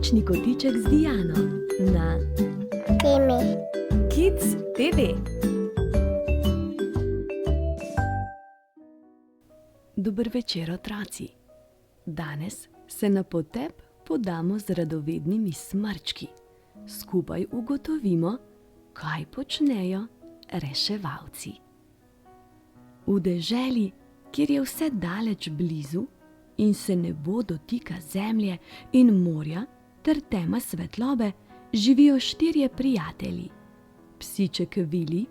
Srečni kotiček z Diano na Temi. Kids TV. Dober večer, otroci. Danes se na potep podamo z radovednimi smrčki. Skupaj ugotovimo, kaj počnejo reševalci. V deželi, kjer je vse daleč blizu in se nebo dotika zemlje in morja ter tema svetlobe, živijo 4 prijatelji. Psiček Vili,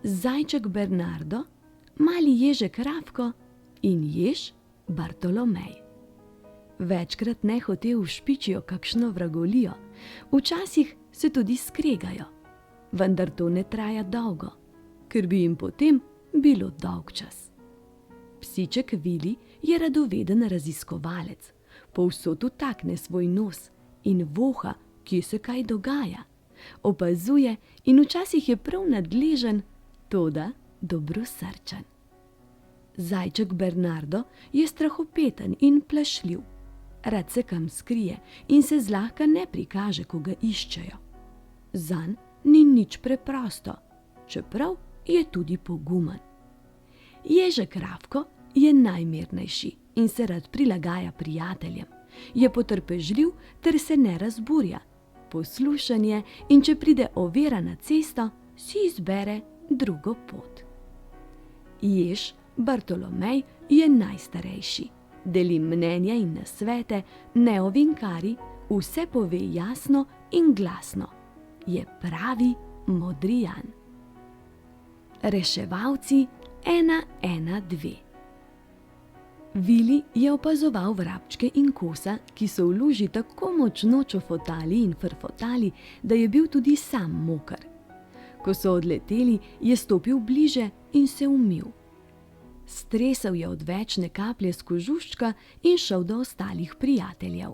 zajček Bernardo, mali ježek Rafko in jež Bartolomej. Večkrat nehote ušpičijo kakšno vragolijo, včasih se tudi skregajo, vendar to ne traja dolgo, ker bi jim potem bilo dolgčas. Psiček Vili je radoveden raziskovalec, povsod vtakne svoj nos in voha, kje se kaj dogaja. Opazuje in včasih je prav nadležen, toda dobrosrčen. Zajček Bernardo je strahopeten in plašljiv. Rad se kam skrije in se zlahka ne prikaže, ko ga iščejo. Zanj ni nič preprosto, čeprav je tudi pogumen. Ježek Rafko je najmirnejši in se rad prilagaja prijateljem. Je potrpežljiv ter se ne razburja. Poslušen je in če pride ovira na cesto, si izbere drugo pot. Jež Bartolomej je najstarejši. Deli mnenja in nasvete, ne ovinkari, vse pove jasno in glasno. Je pravi modrijan. Reševalci 112. Vili je opazoval vrabčke in kosa, ki so v luži tako močno čofotali in frfotali, da je bil tudi sam moker. Ko so odleteli, je stopil bliže in se umil. Stresel je odvečne kaplje s kožuščka in šel do ostalih prijateljev.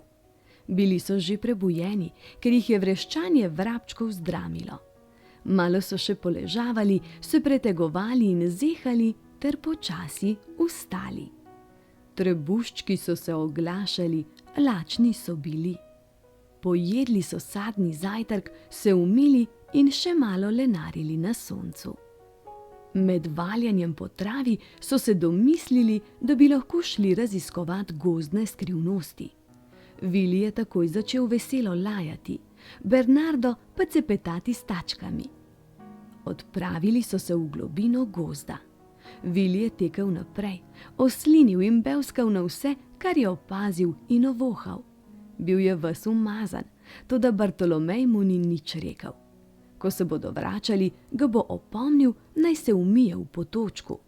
Bili so že prebujeni, ker jih je vreščanje vrabčkov zdramilo. Malo so še poležavali, se pretegovali in zehali ter počasi vstali. Trebuščki so se oglašali, lačni so bili. Pojedli so sadni zajtrk, se umili in še malo lenarili na soncu. Med valjanjem po travi so se domislili, da bi lahko šli raziskovat gozdne skrivnosti. Vili je takoj začel veselo lajati, Bernardo pa cepetati s tačkami. Odpravili so se v globino gozda. Vili je tekel naprej, oslinil in bevskal na vse, kar je opazil in ovohal. Bil je ves umazan, toda Bartolomej mu ni nič rekel. Ko se bodo vračali, ga bo opomnil, naj se umije v potočku.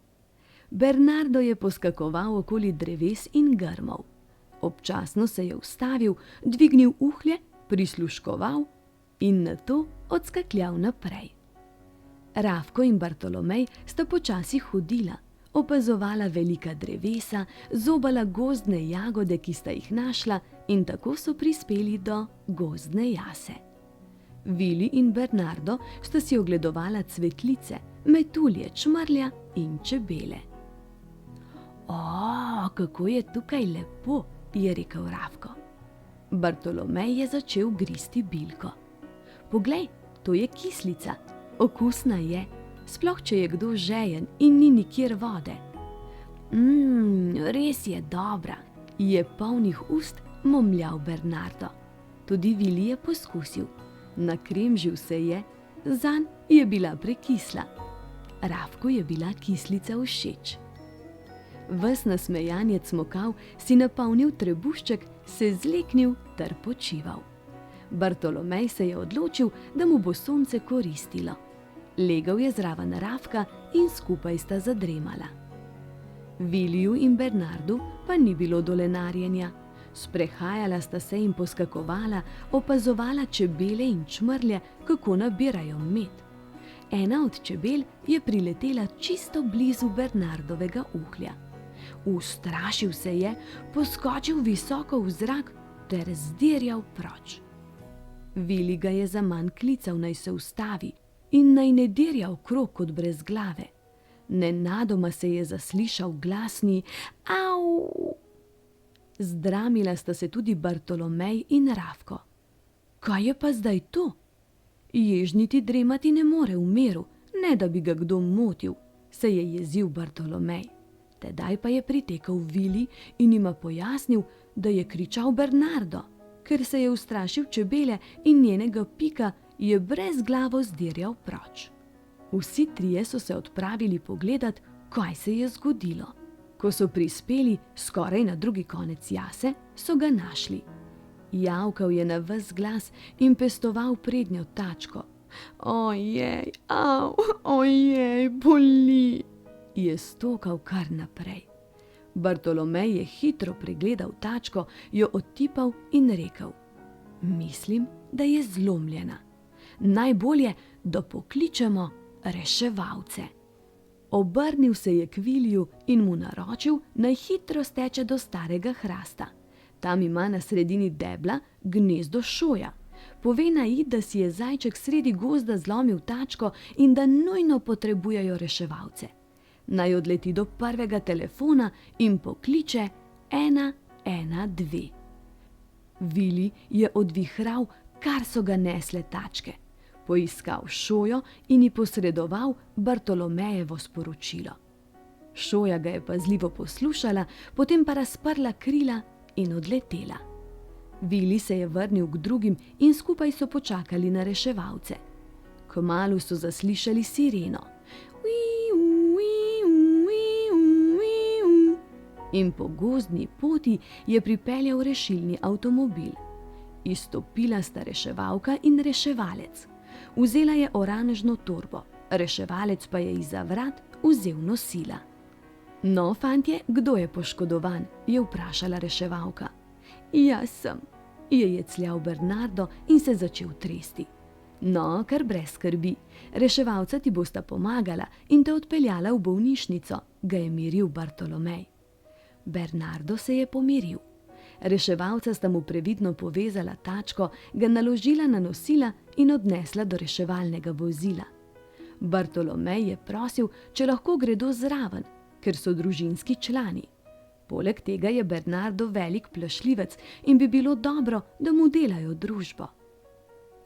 Bernardo je poskakoval okoli dreves in grmov. Občasno se je ustavil, dvignil uhlje, prisluškoval in nato odskakljal naprej. Rafko in Bartolomej sta počasi hodila, opazovala velika drevesa, zobala gozdne jagode, ki sta jih našla, in tako so prispeli do gozdne jase. Vili in Bernardo sta si ogledovala cvetlice, metulje, čmrlja in čebele. "O, kako je tukaj lepo," je rekel Rafko. Bartolomej je začel gristi bilko. "Poglej, to je kislica. Okusna je, sploh če je kdo žejen in ni nikjer vode." Res je dobra," je polnih ust momljal Bernardo. Tudi Vili je poskusil. Nakremžil se je, zanj je bila prekisla. Rafku je bila kislica všeč. Ves nasmejan je cmokav, si napolnil trebušček, se zleknil ter počival. Bartolomej se je odločil, da mu bo sonce koristilo. Legel je zraven Rafka in skupaj sta zadremala. Viliju in Bernardu pa ni bilo do lenarjenja. Sprehajala sta se in poskakovala, opazovala čebele in čmrlje, kako nabirajo med. Ena od čebel je priletela čisto blizu Bernardovega uhlja. Ustrašil se je, poskočil visoko v zrak ter zdirjal proč. Vili ga je zaman klical, naj se ustavi in naj ne dirja okrog kot brez glave. Nenadoma se je zaslišal glasni "Au!". Zdramila sta se tudi Bartolomej in Rafko. kaj je pa zdaj to? Ježniti dremati ne more v miru, ne da bi ga kdo motil, se je jezil Bartolomej. Tedaj pa je pritekel Vili in jima pojasnil, da je kričal Bernardo. Ker se je ustrašil čebele in njenega pika, je brezglavo zdirjal proč. Vsi trije so se odpravili pogledat, kaj se je zgodilo. Ko so prispeli skoraj na drugi konec jase, so ga našli. Javkal je na ves glas in pestoval prednjo tačko. Ojej, au, ojej, boli, je stokal kar naprej. Bartolomej je hitro pregledal tačko, jo odtipal in rekel: Mislim, da je zlomljena. Najbolje, da pokličemo reševalce. Obrnil se je k Viliju in mu naročil, naj hitro steče do starega hrasta. Tam ima na sredini debla gnezdo šoja. Pove naj ji, da si je zajček sredi gozda zlomil tačko in da nujno potrebujejo reševalce. Naj odleti do prvega telefona in pokliče 112. Vili je odvihral, kar so ga nesle tačke. Poiskal šojo in ji posredoval Bartolomejevo sporočilo. Šoja ga je pazljivo poslušala, potem pa razprla krila in odletela. Vili se je vrnil k drugim in skupaj so počakali na reševalce. Kmalu so zaslišali sireno. In po gozdni poti je pripeljal rešilni avtomobil. Izstopila sta reševalka in reševalec. Vzela je oranžno torbo, reševalec pa je izza vrat vzel nosila. No, fantje, kdo je poškodovan? Je vprašala reševalka. Jaz sem, je jecljal Bernardo in se začel tresti. No, kar brez skrbi, reševalca ti bosta pomagala in te odpeljala v bolnišnico, ga je miril Bartolomej. Bernardo se je pomiril. Reševalca sta mu previdno povezala tačko, ga naložila na nosila in odnesla do reševalnega vozila. Bartolomej je prosil, če lahko gredo zraven, ker so družinski člani. Poleg tega je Bernardo velik plašljivec in bi bilo dobro, da mu delajo družbo.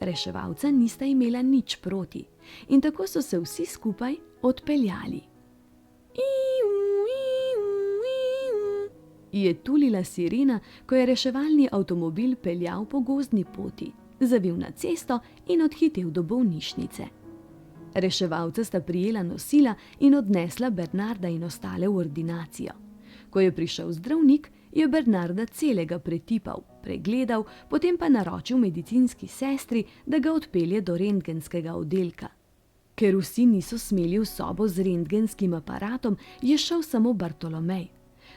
Reševalca nista imela nič proti in tako so se vsi skupaj odpeljali. Je tulila sirena, ko je reševalni avtomobil peljal po gozdni poti, zavil na cesto in odhitel do bolnišnice. Reševalca sta prijela nosila in odnesla Bernarda in ostale v ordinacijo. Ko je prišel zdravnik, je Bernarda celega pretipal, pregledal, potem pa naročil medicinski sestri, da ga odpelje do rentgenskega oddelka. Ker vsi niso smeli v sobo z rentgenskim aparatom, je šel samo Bartolomej,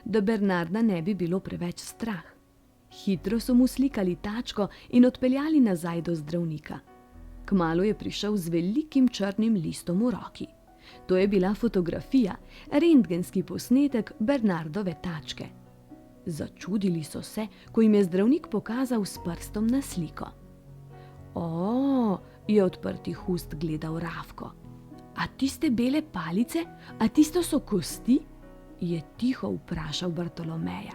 da Bernarda ne bi bilo preveč strah. Hitro so mu slikali tačko in odpeljali nazaj do zdravnika. Kmalu je prišel z velikim črnim listom v roki. To je bila fotografija, rentgenski posnetek Bernardove tačke. Začudili so se, ko jim je zdravnik pokazal s prstom na sliko. O, je odprtih ust gledal Rafko. A tiste bele palice, a tisto so kosti? Je tiho vprašal Bartolomeja.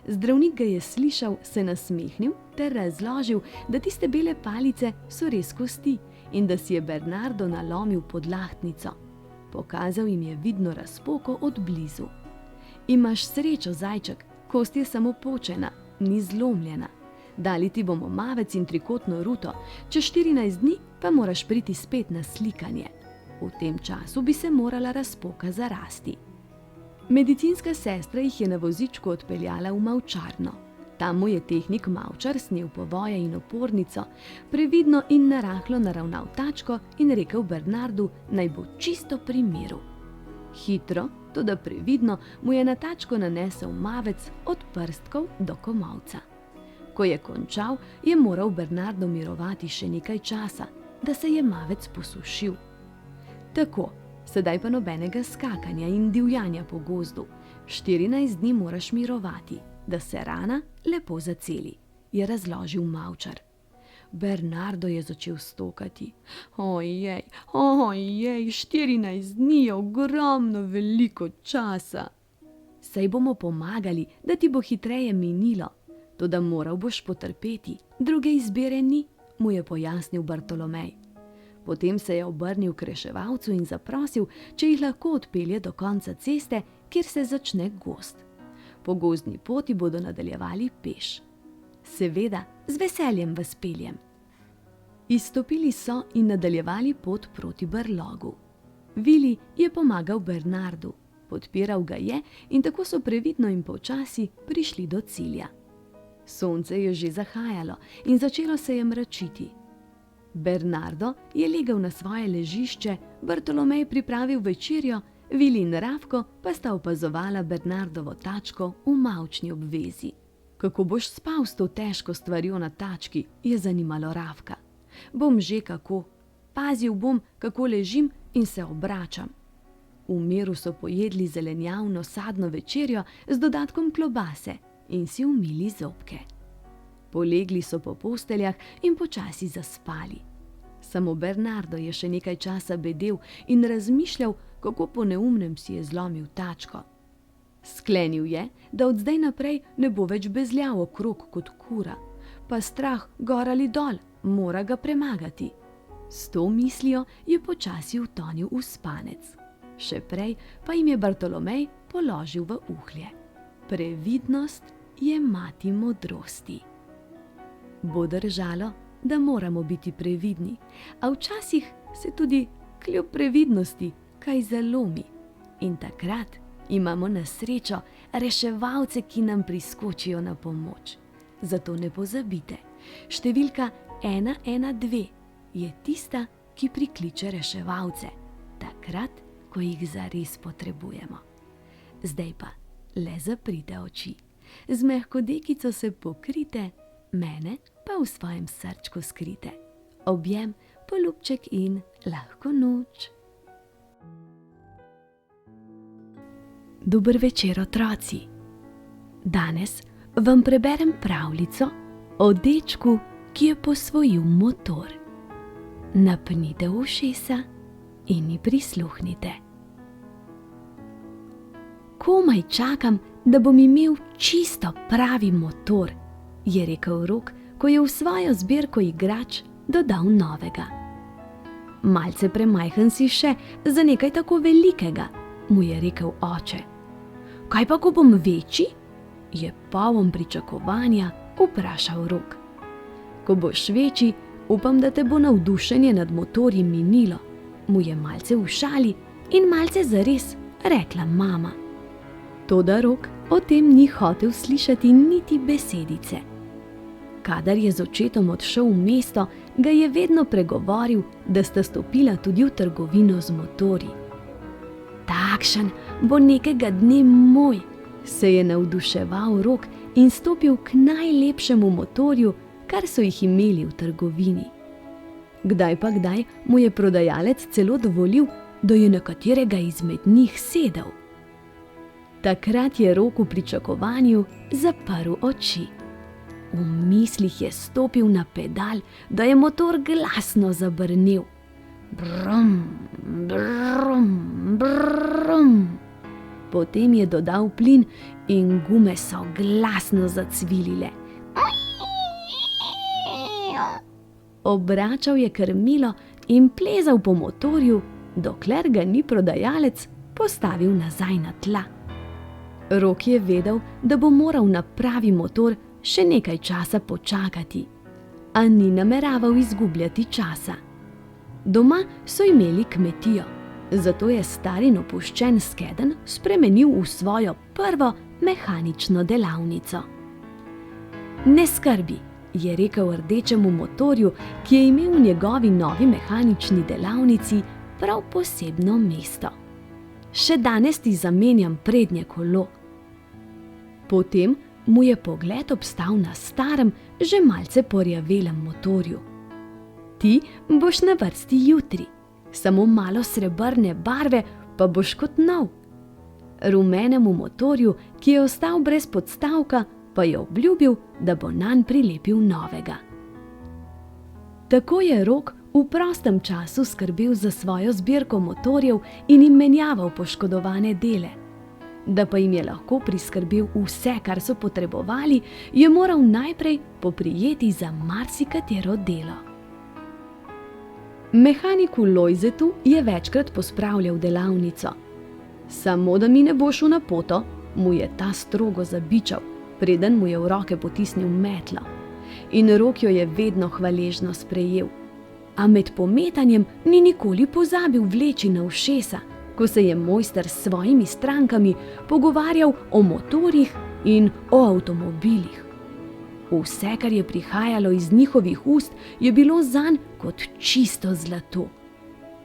Zdravnik ga je slišal, se nasmehnil ter razložil, da tiste bele palice so res kosti in da si je Bernardo nalomil podlahtnico. Pokazal jim je vidno razpoko od blizu. Imaš srečo, zajček, kost je samo počena, ni zlomljena. Dali ti bomo mavec in trikotno ruto, čez 14 dni pa moraš priti spet na slikanje. V tem času bi se morala razpoka zarasti. Medicinska sestra jih je na vozičku odpeljala v mavčarno. Tam mu je tehnik mavčar snel povoje in opornico, previdno in narahlo naravnal tačko in rekel Bernardu, naj bo čisto pri miru. Hitro, toda previdno, mu je na tačko nanesel mavec od prstkov do komolca. Ko je končal, je moral Bernardo mirovati še nekaj časa, da se je mavec posušil. Tako, sedaj pa nobenega skakanja in divjanja po gozdu. 14 dni moraš mirovati, da se rana lepo zaceli, je razložil mavčar. Bernardo je začel stokati. Ojej, 14 dni je ogromno veliko časa. Saj bomo pomagali, da ti bo hitreje minilo, toda moral boš potrpeti, druge izbire ni, mu je pojasnil Bartolomej. Potem se je obrnil k reševalcu in zaprosil, če jih lahko odpelje do konca ceste, kjer se začne gozd. Po gozdni poti bodo nadaljevali peš. Seveda, z veseljem vas peljem. Izstopili so in nadaljevali pot proti brlogu. Vili je pomagal Bernardu, podpiral ga je in tako so previdno in počasi prišli do cilja. Sonce je že zahajalo in začelo se je mračiti. Bernardo je legel na svoje ležišče, Bartolomej pripravil večerjo, Vili in Rafko pa sta opazovala Bernardovo tačko v mavčni obvezi. Kako boš spal s to težko stvarjo na tački, je zanimalo Rafka. Bom že kako. Pazil bom, kako ležim in se obračam. V miru so pojedli zelenjavno sadno večerjo z dodatkom klobase in si umili zobke. Polegli so po posteljah in počasi zaspali. Samo Bernardo je še nekaj časa bedel in razmišljal, kako po neumnem si je zlomil tačko. Sklenil je, da od zdaj naprej ne bo več bezljal okrog kot kura, pa strah gor ali dol, mora ga premagati. S to mislijo je počasi utonil v spanec. Še prej pa jim je Bartolomej položil v uhlje. Previdnost je mati modrosti. Bo držalo, da moramo biti previdni, a včasih se tudi kljub previdnosti kaj zalomi. In takrat imamo na srečo reševalce, ki nam priskočijo na pomoč. Zato ne pozabite, številka 112 je tista, ki prikliče reševalce, takrat, ko jih zares potrebujemo. Zdaj pa le zaprite oči, z mehko dekico se pokrite, mene pa v svojem srčku skrite. Objem, poljubček in lahko noč. Dober večer, otroci. Danes vam preberem pravljico o dečku, ki je posvojil motor. Napnite ušesa in mi prisluhnite. Komaj čakam, da bom imel čisto pravi motor, je rekel Rok, ko je v svojo zbirko igrač dodal novega. Malce premajhen si še za nekaj tako velikega, mu je rekel oče. Kaj pa, ko bom večji? Je poln pričakovanja vprašal Rok. Ko boš večji, upam, da te bo navdušenje nad motorji minilo, mu je malce v šali in malce zares rekla mama. Toda Rok o tem ni hotel slišati niti besedice. Kadar je z očetom odšel v mesto, ga je vedno pregovoril, da sta stopila tudi v trgovino z motorji. Takšen bo nekega dne moj, se je navduševal Rok in stopil k najlepšemu motorju, kar so jih imeli v trgovini. Kdaj pa kdaj mu je prodajalec celo dovolil, da je na katerega izmed njih sedel. Takrat je Rok v pričakovanju zaprl oči. V mislih je stopil na pedal, da je motor glasno zabrnel. Brum, brum, brum. Potem je dodal plin in gume so glasno zacvilile. Obračal je krmilo in plezal po motorju, dokler ga ni prodajalec postavil nazaj na tla. Rok je vedel, da bo moral na pravi motor še nekaj časa počakati, a ni nameraval izgubljati časa. Doma so imeli kmetijo, zato je star in opuščen skedenj spremenil v svojo prvo mehanično delavnico. Ne skrbi, je rekel rdečemu motorju, ki je imel v njegovi novi mehanični delavnici prav posebno mesto. Še danes ti zamenjam prednje kolo. Potem mu je pogled obstal na starem, že malce porjavelem motorju. Ti boš na vrsti jutri, samo malo srebrne barve, pa boš kot nov. Rumenemu motorju, ki je ostal brez podstavka, pa je obljubil, da bo nanj prilepil novega. Tako je Rok v prostem času skrbel za svojo zbirko motorjev in jim menjaval poškodovane dele. Da pa jim je lahko priskrbel vse, kar so potrebovali, je moral najprej poprijeti za marsikatero delo. Mehaniku Lojzetu je večkrat pospravljal delavnico. Samo da mi ne bo šel na poto, mu je ta strogo zabičal, preden mu je v roke potisnil metlo. In Rok jo je vedno hvaležno sprejel. A med pometanjem ni nikoli pozabil vleči na ušesa, ko se je mojster s svojimi strankami pogovarjal o motorjih in o avtomobilih. Vse, kar je prihajalo iz njihovih ust, je bilo zanj kot čisto zlato.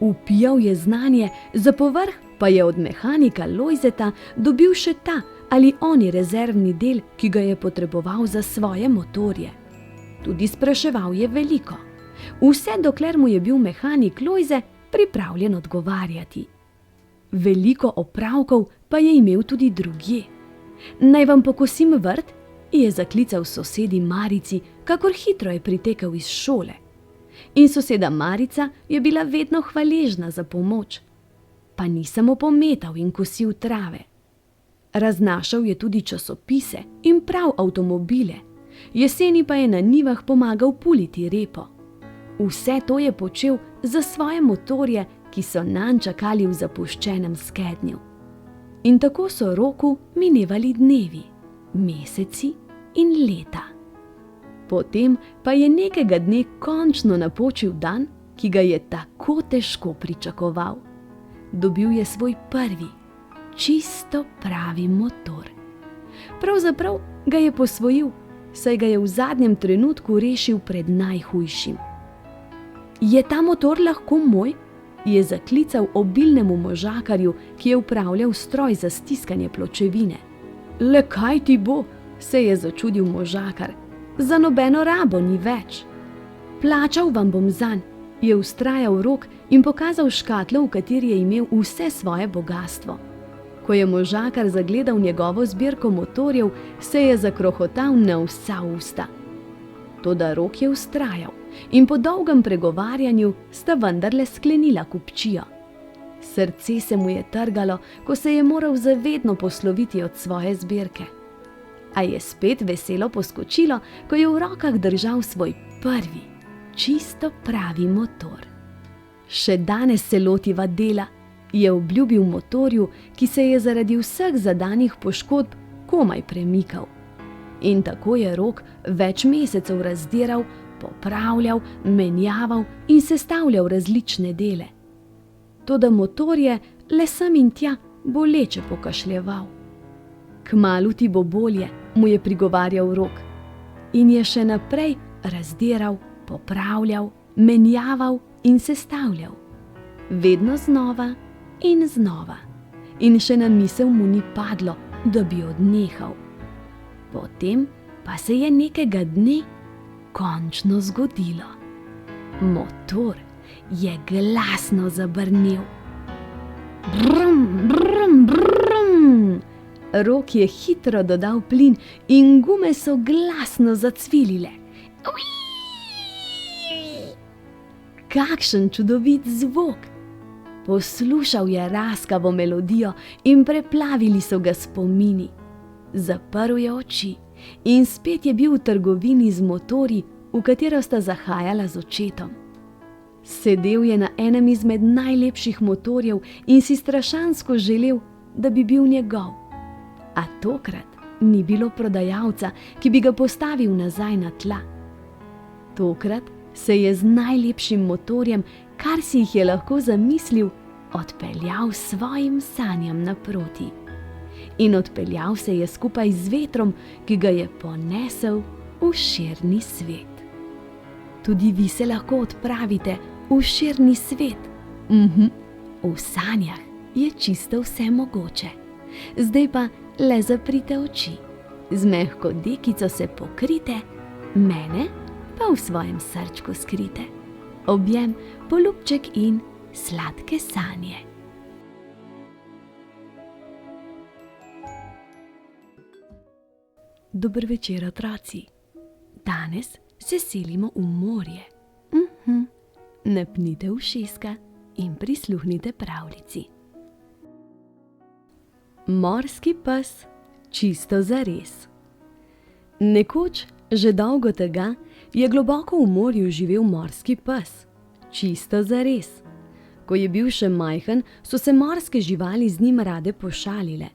Vpijal je znanje, za povrh pa je od mehanika Lojzeta dobil še ta ali oni rezervni del, ki ga je potreboval za svoje motorje. Tudi spraševal je veliko. Vse dokler mu je bil mehanik Lojze pripravljen odgovarjati. Veliko opravkov pa je imel tudi drugje. Naj vam pokosim vrt, je zaklical sosedi Marici, kakor hitro je pritekel iz šole. In soseda Marica je bila vedno hvaležna za pomoč. Pa ni samo pometal in kosil trave. Raznašal je tudi časopise in prav avtomobile. Jeseni pa je na njivah pomagal puliti repo. Vse to je počel za svoje motorje, ki so nanj čakali v zapuščenem skednju. In tako so Roku minevali dnevi, meseci in leta. Potem pa je nekega dne končno napočil dan, ki ga je tako težko pričakoval. Dobil je svoj prvi, čisto pravi motor. Pravzaprav ga je posvojil, saj ga je v zadnjem trenutku rešil pred najhujšim. Je ta motor lahko moj? Je zaklical obilnemu možakarju, ki je upravljal stroj za stiskanje pločevine. Le kaj ti bo, se je začudil možakar. Za nobeno rabo ni več. Plačal vam bom zanj, je vztrajal Rok in pokazal škatlo, v kateri je imel vse svoje bogastvo. Ko je možakar zagledal njegovo zbirko motorjev, se je zakrohotal na vsa usta. Toda Rok je vztrajal in po dolgem pregovarjanju sta vendarle sklenila kupčijo. Srce se mu je trgalo, ko se je moral zavedno posloviti od svoje zbirke. A je spet veselo poskočilo, ko je v rokah držal svoj prvi, čisto pravi motor. Še danes se lotiva dela, je obljubil motorju, ki se je zaradi vseh zadanih poškodb komaj premikal. In tako je Rok več mesecev razdiral, popravljal, menjaval in sestavljal različne dele. Toda motor je le sem in tja boleče pokašljeval. Kmalu ti bo bolje, mu je prigovarjal Rok. In je še naprej razdiral, popravljal, menjaval in sestavljal. Vedno znova in znova. In še na misel mu ni padlo, da bi odnehal. Potem pa se je nekega dne končno zgodilo. Motor je glasno zabrnel. Brum, brum, brum. Rok je hitro dodal plin in gume so glasno zacvilile. Kakšen čudovit zvok! Poslušal je raskavo melodijo in preplavili so ga spomini. Zaprl je oči in spet je bil v trgovini z motorji, v katero sta zahajala z očetom. Sedel je na enem izmed najlepših motorjev in si strašansko želel, da bi bil njegov. A tokrat ni bilo prodajalca, ki bi ga postavil nazaj na tla. Tokrat se je z najlepšim motorjem, kar si jih je lahko zamislil, odpeljal svojim sanjam naproti. In odpeljal se je skupaj z vetrom, ki ga je ponesel v širni svet. Tudi vi se lahko odpravite v širni svet. V sanjah je čisto vse mogoče. Zdaj pa le zaprite oči, z mehko dekico se pokrite, mene pa v svojem srčku skrite. Objem, poljubček in sladke sanje. Dober večer, otroci. Danes se selimo v morje. Napnite ušeska in prisluhnite pravljici. Morski pes, čisto zares. Nekoč, že dolgo tega, je globoko v morju živel morski pes. čisto zares. Ko je bil še majhen, so se morske živali z njim rade pošalile.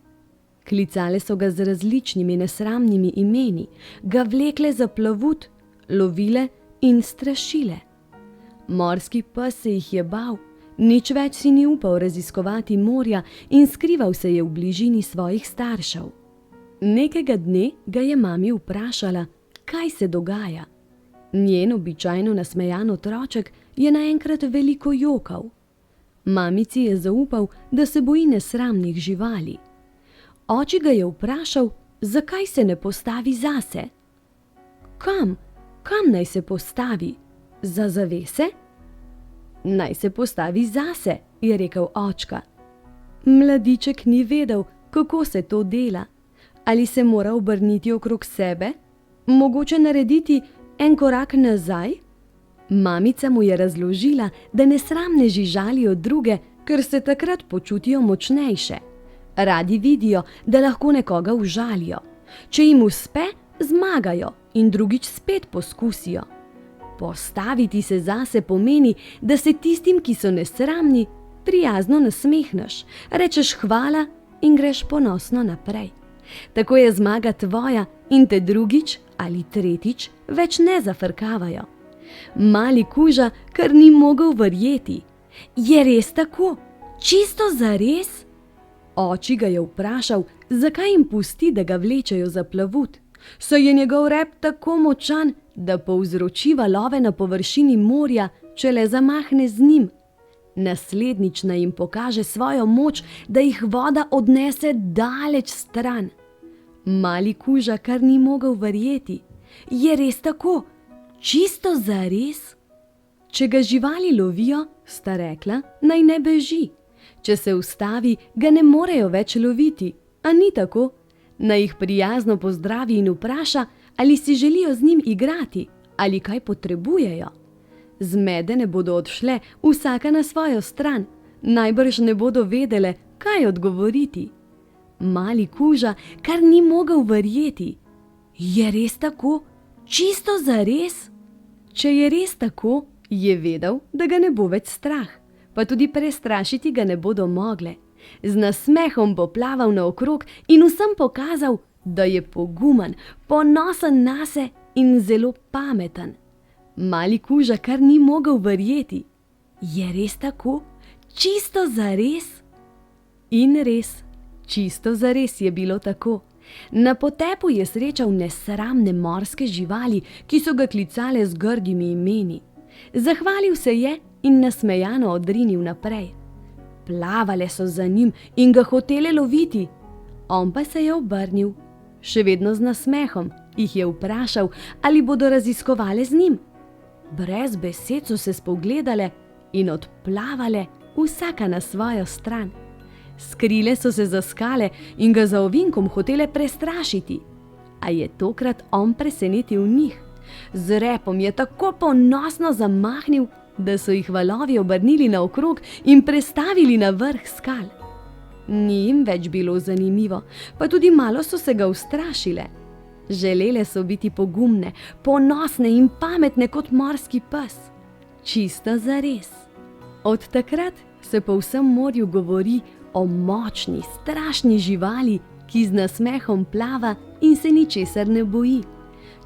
Klicale so ga z različnimi nesramnimi imeni, ga vlekle za plavut, lovile in strašile. Morski pes se jih je bal, nič več si ni upal raziskovati morja in skrival se je v bližini svojih staršev. Nekega dne ga je mami vprašala, kaj se dogaja. Njen običajno nasmejan otroček je naenkrat veliko jokal. Mamici je zaupal, da se boji nesramnih živali. Oči ga je vprašal, zakaj se ne postavi zase. Kam naj se postavi? Za zavese? Naj se postavi zase, je rekel očka. Mladiček ni vedel, kako se to dela. Ali se mora obrniti okrog sebe? Mogoče narediti en korak nazaj? Mamica mu je razložila, da nesramne žalijo druge, ker se takrat počutijo močnejše. Radi vidijo, da lahko nekoga užalijo. Če jim uspe, zmagajo in drugič spet poskusijo. Postaviti se zase pomeni, da se tistim, ki so nesramni, prijazno nasmehneš, rečeš hvala in greš ponosno naprej. Tako je zmaga tvoja in te drugič ali tretjič več ne zafrkavajo. Mali kuža kar ni mogel verjeti. Je res tako? Čisto zares? Oči ga je vprašal, zakaj jim pusti, da ga vlečejo za plavut. Saj je njegov rep tako močan, da povzroči valove na površini morja, če le zamahne z njim. Naslednjič naj jim pokaže svojo moč, da jih voda odnese daleč stran. Mali kuža kar ni mogel verjeti. Je res tako? Čisto zares? Če ga živali lovijo, sta rekla, naj ne beži. Če se ustavi, ga ne morejo več loviti, a ni tako? Naj jih prijazno pozdravi in vpraša, ali si želijo z njim igrati, ali kaj potrebujejo. Zmedene bodo odšle, vsaka na svojo stran, najbrž ne bodo vedele, kaj odgovoriti. Mali kuža kar ni mogel verjeti. Je res tako? Čisto zares? Če je res tako, je vedel, da ga ne bo več strah, pa tudi prestrašiti ga ne bodo mogle. Z nasmehom bo plaval naokrog in vsem pokazal, da je pogumen, ponosen nase in zelo pameten. Mali kuža kar ni mogel verjeti. Je res tako? Čisto zares? In res, čisto zares je bilo tako. Na potepu je srečal nesramne morske živali, ki so ga klicale z grdimi imeni. Zahvalil se je in nasmejano odrinil naprej. Plavale so za njim in ga hotele loviti. On pa se je obrnil. Še vedno z nasmehom jih je vprašal, ali bodo raziskovale z njim. Brez besed so se spogledale in odplavale, vsaka na svojo stran. Skrile so se za skale in ga za ovinkom hotele prestrašiti. A je tokrat on presenetil njih. Z repom je tako ponosno zamahnil, da so jih valovi obrnili naokrog in prestavili na vrh skal. Ni jim več bilo zanimivo, pa tudi malo so se ga ustrašile. Želele so biti pogumne, ponosne in pametne kot morski pes. Čisto zares. Od takrat se po vsem morju govori o močni, strašni živali, ki z nasmehom plava in se ničesar ne boji.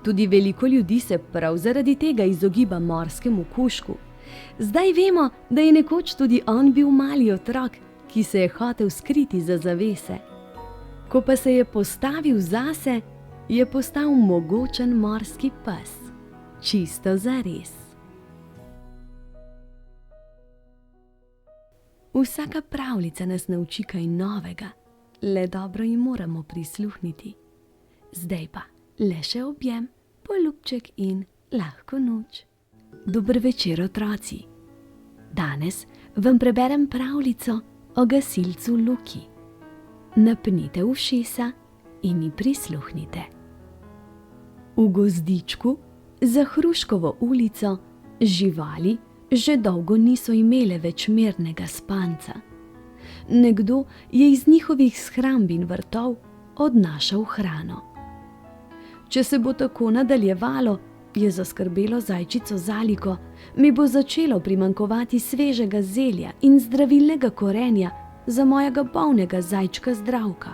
Tudi veliko ljudi se prav zaradi tega izogiba morskemu kužku. Zdaj vemo, da je nekoč tudi on bil mali otrok, ki se je hotel skriti za zavese. Ko pa se je postavil zase, je postal mogočen morski pes. Čisto zares. Vsaka pravljica nas nauči kaj novega, le dobro ji moramo prisluhniti. Zdaj pa le še objem, poljubček in lahko noč. Dober večer, otroci. Danes vam preberem pravljico o gasilcu Luki. Napnite ušesa in ji prisluhnite. V gozdičku za Hruškovo ulico živali že dolgo niso imele več mirnega spanca. Nekdo je iz njihovih shramb in vrtov odnašal hrano. Če se bo tako nadaljevalo, je zaskrbelo zajčico Zaliko. Mi bo začelo primanjkovati svežega zelja in zdravilnega korenja za mojega bolnega zajčka Zdravka.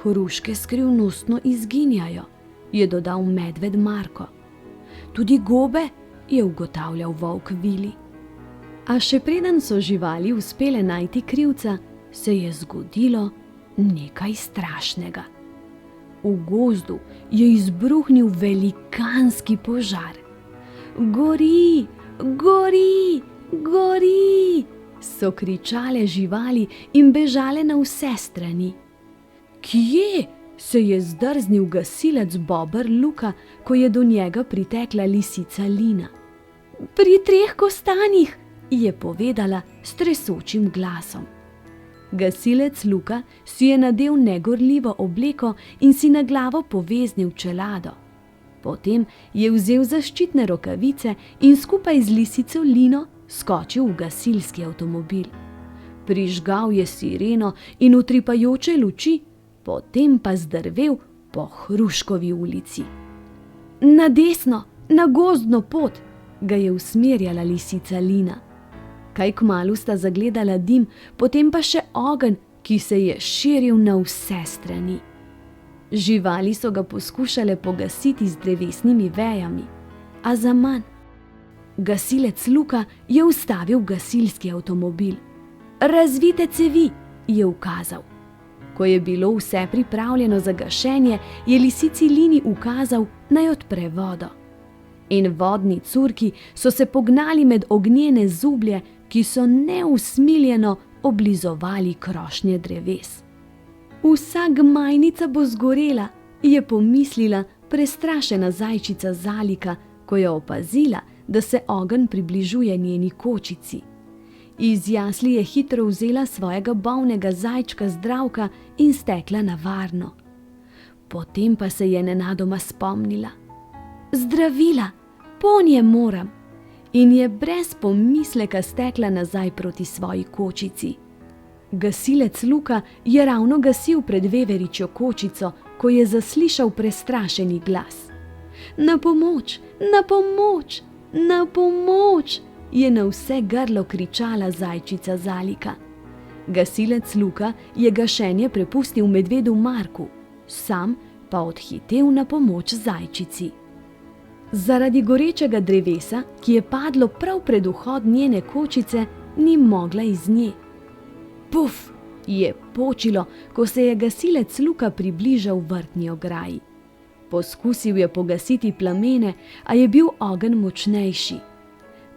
Hruške skrivnostno izginjajo, je dodal medved Marko. Tudi gobe, je ugotavljal volk Vili. A še preden so živali uspele najti krivca, se je zgodilo nekaj strašnega. V gozdu je izbruhnil velikanski požar. Gori, gori, gori, so kričale živali in bežale na vse strani. Kje? Se je zdrznil gasilec Bober Luka, ko je do njega pritekla lisica Lina. Pri 3 kostanjih, je povedala s tresočim glasom. Gasilec Luka si je nadel negorljivo obleko in si na glavo poveznil čelado. Potem je vzel zaščitne rokavice in skupaj z lisico Lino skočil v gasilski avtomobil. Prižgal je sireno in utripajoče luči, potem pa zdrvel po Hruškovi ulici. Na desno, na gozdno pot, ga je usmerjala lisica Lina. Kaj kmalu sta zagledala dim, potem pa še ogenj, ki se je širil na vse strani. Živali so ga poskušale pogasiti z drevesnimi vejami, a zaman. Gasilec Luka je ustavil gasilski avtomobil. Razvite cevi, je ukazal. Ko je bilo vse pripravljeno za gašenje, je lisici Lini ukazal, naj odpre vodo. In vodni curki so se pognali med ognjene zublje, ki so neusmiljeno oblizovali krošnje dreves. Vsa gmajnica bo zgorela, je pomislila prestrašena zajčica Zalika, ko je opazila, da se ogenj približuje njeni kočici. Iz jasli je hitro vzela svojega bolnega zajčka Zdravka in stekla na varno. Potem pa se je nenadoma spomnila. Zdravila, ponje moram. In je brez pomisleka stekla nazaj proti svoji kočici. Gasilec Luka je ravno gasil pred veveričjo kočico, ko je zaslišal prestrašeni glas. Na pomoč, na pomoč, na pomoč, je na vse grlo kričala zajčica Zalika. Gasilec Luka je gašenje prepustil medvedu Marku, sam pa odhitel na pomoč zajčici. Zaradi gorečega drevesa, ki je padlo prav pred vhod njene kočice, ni mogla iz nje. Puf, je počilo, ko se je gasilec Luka približal vrtni ograji. Poskusil je pogasiti plamene, a je bil ogenj močnejši.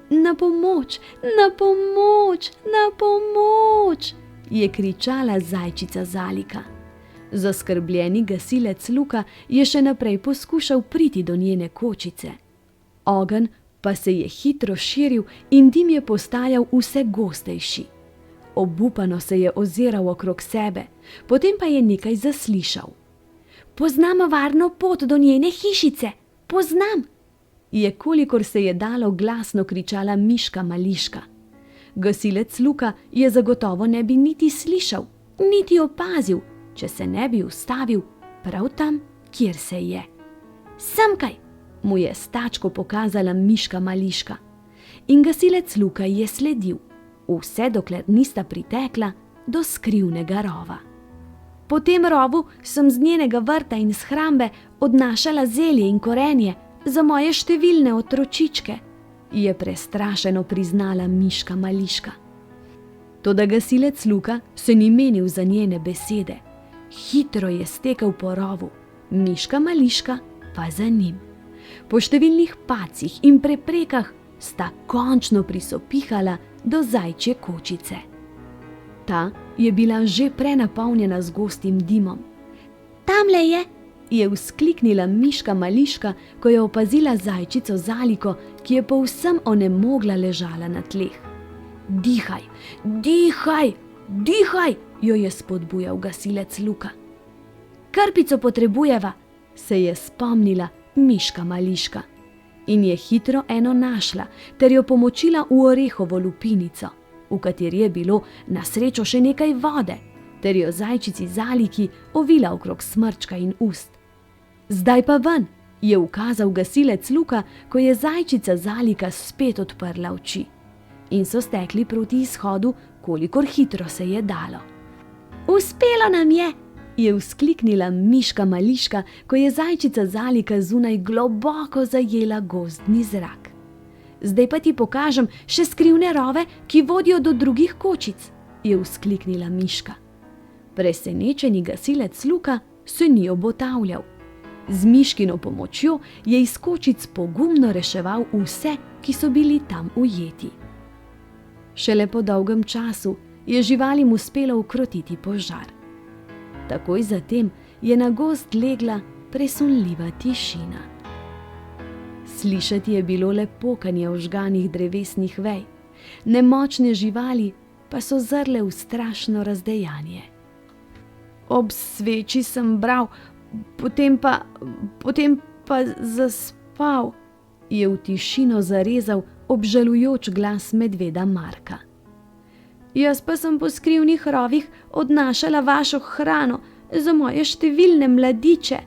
Na pomoč, na pomoč, na pomoč, je kričala zajčica Zalika. Zaskrbljeni gasilec Luka je še naprej poskušal priti do njene kočice. Ogenj pa se je hitro širil in dim je postajal vse gostejši. Obupano se je oziral okrog sebe, potem pa je nekaj zaslišal. Poznam varno pot do njene hišice, poznam, je kolikor se je dalo glasno kričala Miška Mališka. Gasilec Luka je zagotovo ne bi niti slišal, niti opazil, če se ne bi ustavil prav tam, kjer se je. Semkaj, mu je s tačko pokazala Miška Mališka. In gasilec Luka je sledil, vse dokler nista pritekla do skrivnega rova. Po tem rovu sem z njenega vrta in shrambe odnašala zelje in korenje za moje številne otročičke, je prestrašeno priznala Miška Mališka. Toda gasilec Luka se ni menil za njene besede. Hitro je stekel po rovu, Miška Mališka pa za njim. Po številnih pacih in preprekah sta končno prisopihala do zajčje kočice. Ta je bila že prenapolnjena z gostim dimom. Tamle je vzkliknila Miška Mališka, ko je opazila zajčico Zaliko, ki je povsem onemogla ležala na tleh. Dihaj, dihaj, dihaj, jo je spodbujal gasilec Luka. Krpico potrebujeva, se je spomnila Miška Mališka in je hitro eno našla ter jo pomočila v orehovo lupinico, v kateri je bilo na srečo še nekaj vode, ter jo zajčici Zaliki ovila okrog smrčka in ust. Zdaj pa ven, je ukazal gasilec Luka, ko je zajčica Zalika spet odprla oči. In so stekli proti izhodu, kolikor hitro se je dalo. Uspelo nam je vzkliknila miška Mališka, ko je zajčica Zalika zunaj globoko zajela gozdni zrak. Zdaj pa ti pokažem še skrivne rove, ki vodijo do drugih kočic, je vzkliknila miška. Presenečeni gasilec Luka se ni obotavljal. Z miškino pomočjo je iz kočic pogumno reševal vse, ki so bili tam ujeti. Šele po dolgem času je živalim uspelo ukrotiti požar. Takoj zatem je na gozd legla presunljiva tišina. Slišati je bilo le pokanje ožganih drevesnih vej, nemočne živali pa so zrle v strašno razdejanje. Ob sveči sem bral, potem pa zaspal, je v tišino zarezal obžalujoč glas medveda Marka. Jaz pa sem po skrivnih rovih odnašala vašo hrano za moje številne mladiče,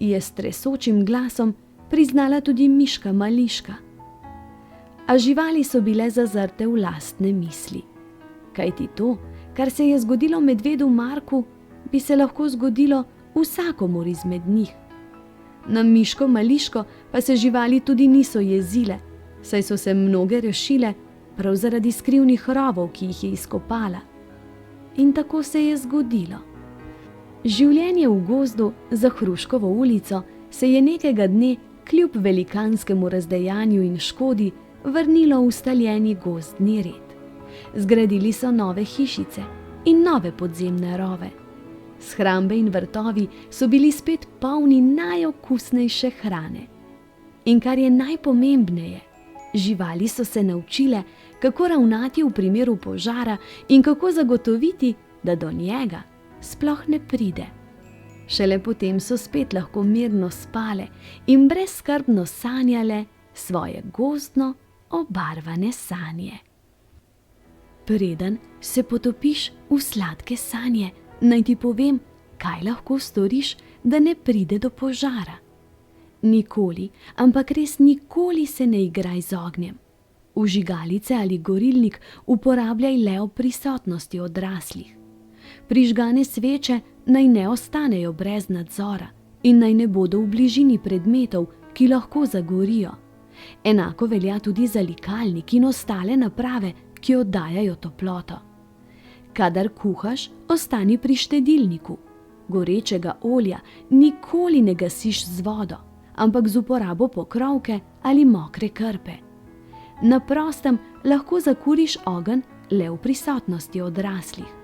je s tresočim glasom priznala tudi miška Mališka. A živali so bile zazrte v lastne misli. Kajti to, kar se je zgodilo medvedu Marku, bi se lahko zgodilo vsakomur izmed njih. Na miško Mališko pa se živali tudi niso jezile, saj so se mnoge rešile prav zaradi skrivnih rovov, ki jih je izkopala. In tako se je zgodilo. Življenje v gozdu za Hruškovo ulico se je nekega dne kljub velikanskemu razdejanju in škodi vrnilo v ustaljeni gozdni red. Zgradili so nove hišice in nove podzemne rove. Shrambe in vrtovi so bili spet polni najokusnejše hrane. In kar je najpomembneje, živali so se naučile, kako ravnati v primeru požara in kako zagotoviti, da do njega sploh ne pride. Šele potem so spet lahko mirno spale in brezskrbno sanjale svoje gozdno obarvane sanje. Preden se potopiš v sladke sanje, naj ti povem, kaj lahko storiš, da ne pride do požara. Nikoli, ampak res nikoli se ne igraj z ognjem. Vžigalice ali gorilnik uporabljaj le ob prisotnosti odraslih. Prižgane sveče naj ne ostanejo brez nadzora in naj ne bodo v bližini predmetov, ki lahko zagorijo. Enako velja tudi za likalnik in ostale naprave, ki oddajajo toploto. Kadar kuhaš, ostani pri štedilniku. Gorečega olja nikoli ne gasiš z vodo, ampak z uporabo pokrovke ali mokre krpe. Na prostem lahko zakuriš ogenj le v prisotnosti odraslih.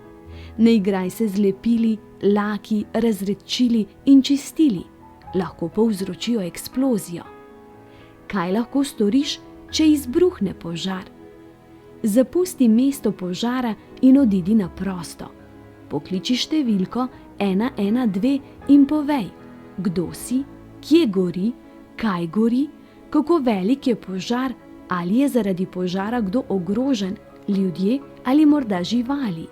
Ne igraj se z lepili, laki, razredčili in čistili, lahko povzročijo eksplozijo. Kaj lahko storiš, če izbruhne požar? Zapusti mesto požara in odidi na prosto. Pokliči številko 112 in povej, kdo si, kje gori, kaj gori, kako velik je požar, ali je zaradi požara kdo ogrožen, ljudje ali morda živali.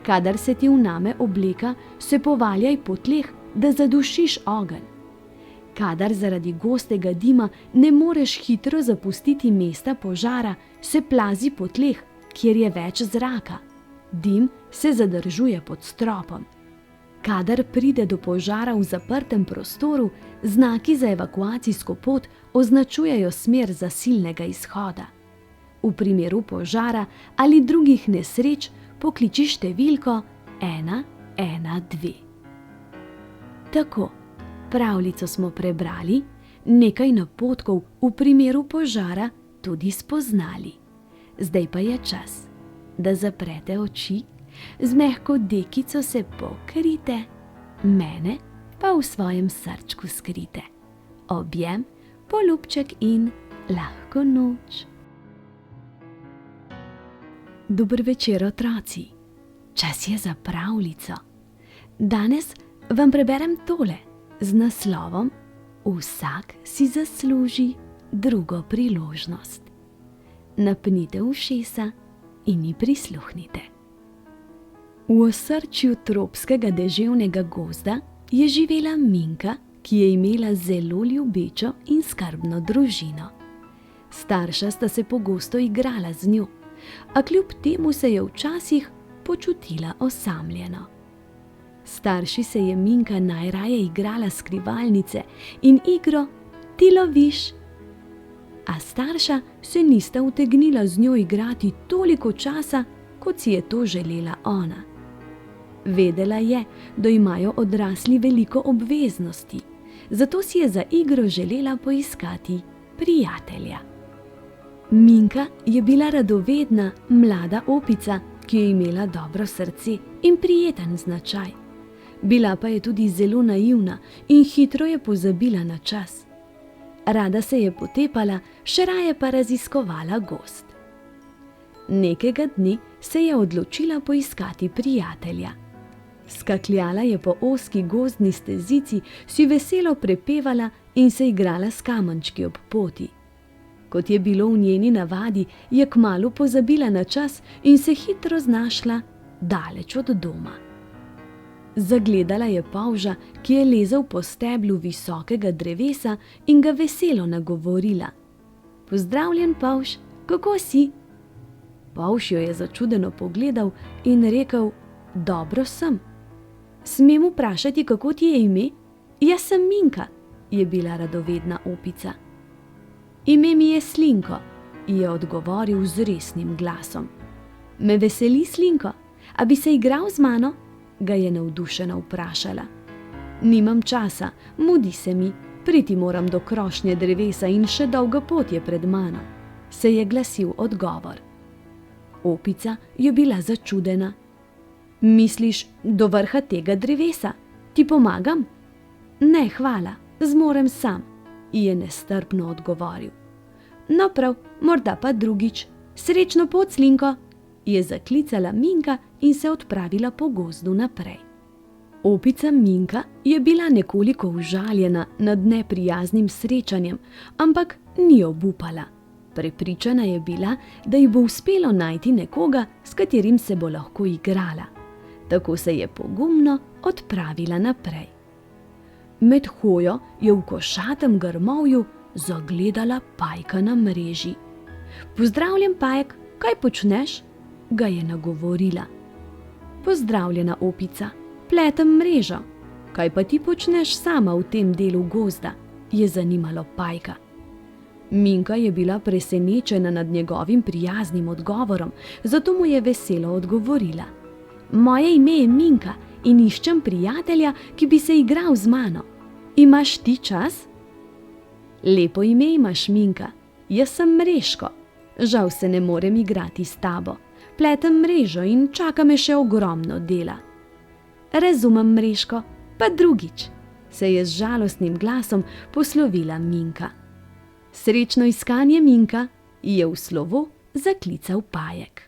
Kadar se ti vname obleka, se povaljaj po tleh, da zadušiš ogenj. Kadar zaradi gostega dima ne moreš hitro zapustiti mesta požara, se plazi po tleh, kjer je več zraka. Dim se zadržuje pod stropom. Kadar pride do požara v zaprtem prostoru, znaki za evakuacijsko pot označujejo smer zasilnega izhoda. V primeru požara ali drugih nesreč pokliči številko 112. Tako, pravljico smo prebrali, nekaj napotkov v primeru požara tudi spoznali. Zdaj pa je čas, da zaprete oči, z mehko dekico se pokrite, mene pa v svojem srčku skrite. Objem, poljubček in lahko noč. Dober večer, otroci. Čas je za pravljico. Danes vam preberem tole z naslovom Vsak si zasluži drugo priložnost. Napnite ušesa in ji prisluhnite. V osrčju tropskega deževnega gozda je živela Minka, ki je imela zelo ljubečo in skrbno družino. Starša sta se pogosto igrala z njo, a kljub temu se je včasih počutila osamljeno. Starši se je Minka najraje igrala skrivalnice in igro Ti loviš. A starša se nista utegnila z njo igrati toliko časa, kot si je to želela ona. Vedela je, da imajo odrasli veliko obveznosti, zato si je za igro želela poiskati prijatelja. Minka je bila radovedna, mlada opica, ki je imela dobro srce in prijeten značaj. Bila pa je tudi zelo naivna in hitro je pozabila na čas. Rada se je potepala, še raje pa raziskovala gozd. Nekega dne se je odločila poiskati prijatelja. Skakljala je po ozki gozdni stezici, si veselo prepevala in se igrala s kamenčki ob poti. Kot je bilo v njeni navadi, je kmalu pozabila na čas in se hitro znašla daleč od doma. Zagledala je polža, ki je lezel po steblu visokega drevesa in ga veselo nagovorila. Pozdravljen, polž, kako si? Polž jo je začudeno pogledal in rekel, dobro sem. Smem vprašati, kako ti je ime? Jaz sem Minka, je bila radovedna opica. Ime mi je Slinko, je odgovoril z resnim glasom. Me veseli, Slinko, a bi se igral z mano? Ga je navdušeno vprašala. Nimam časa, mudi se mi, priti moram do krošnje drevesa in še dolga pot je pred mano, se je glasil odgovor. Opica je bila začudena. Misliš, do vrha tega drevesa? Ti pomagam? Ne, hvala, zmorem sam, je nestrpno odgovoril. No prav, morda pa drugič. Srečno pot, Slinko, je zaklicala Minka in se odpravila po gozdu naprej. Opica Minka je bila nekoliko užaljena nad neprijaznim srečanjem, ampak ni obupala. Prepričana je bila, da ji bo uspelo najti nekoga, s katerim se bo lahko igrala. Tako se je pogumno odpravila naprej. Med hojo je v košatem grmovju zagledala pajka na mreži. Pozdravljen, pajek, kaj počneš? Ga je nagovorila. Pozdravljena, opica, pletem mrežo. Kaj pa ti počneš sama v tem delu gozda? Je zanimalo pajka. Minka je bila presenečena nad njegovim prijaznim odgovorom, zato mu je veselo odgovorila. Moje ime je Minka in iščem prijatelja, ki bi se igral z mano. Imaš ti čas? Lepo ime imaš, Minka, jaz sem Mreško. Žal se ne morem igrati s tabo. Pletem mrežo in čaka me še ogromno dela. Razumem, Mreško, pa drugič, se je z žalostnim glasom poslovila Minka. Srečno iskanje, Minka, je v slovo zaklical pajek.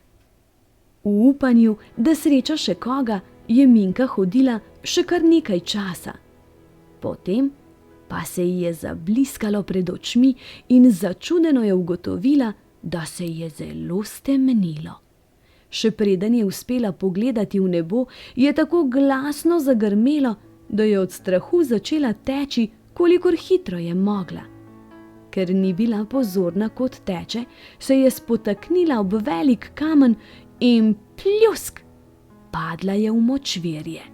V upanju, da sreča še koga, je Minka hodila še kar nekaj časa. Potem pa se ji je zabliskalo pred očmi in začudeno je ugotovila, da se je zelo stemnilo. Še preden je uspela pogledati v nebo, je tako glasno zagrmelo, da je od strahu začela teči, kolikor hitro je mogla. Ker ni bila pozorna, kot teče, se je spotaknila ob velik kamen in pljusk, padla je v močvirje.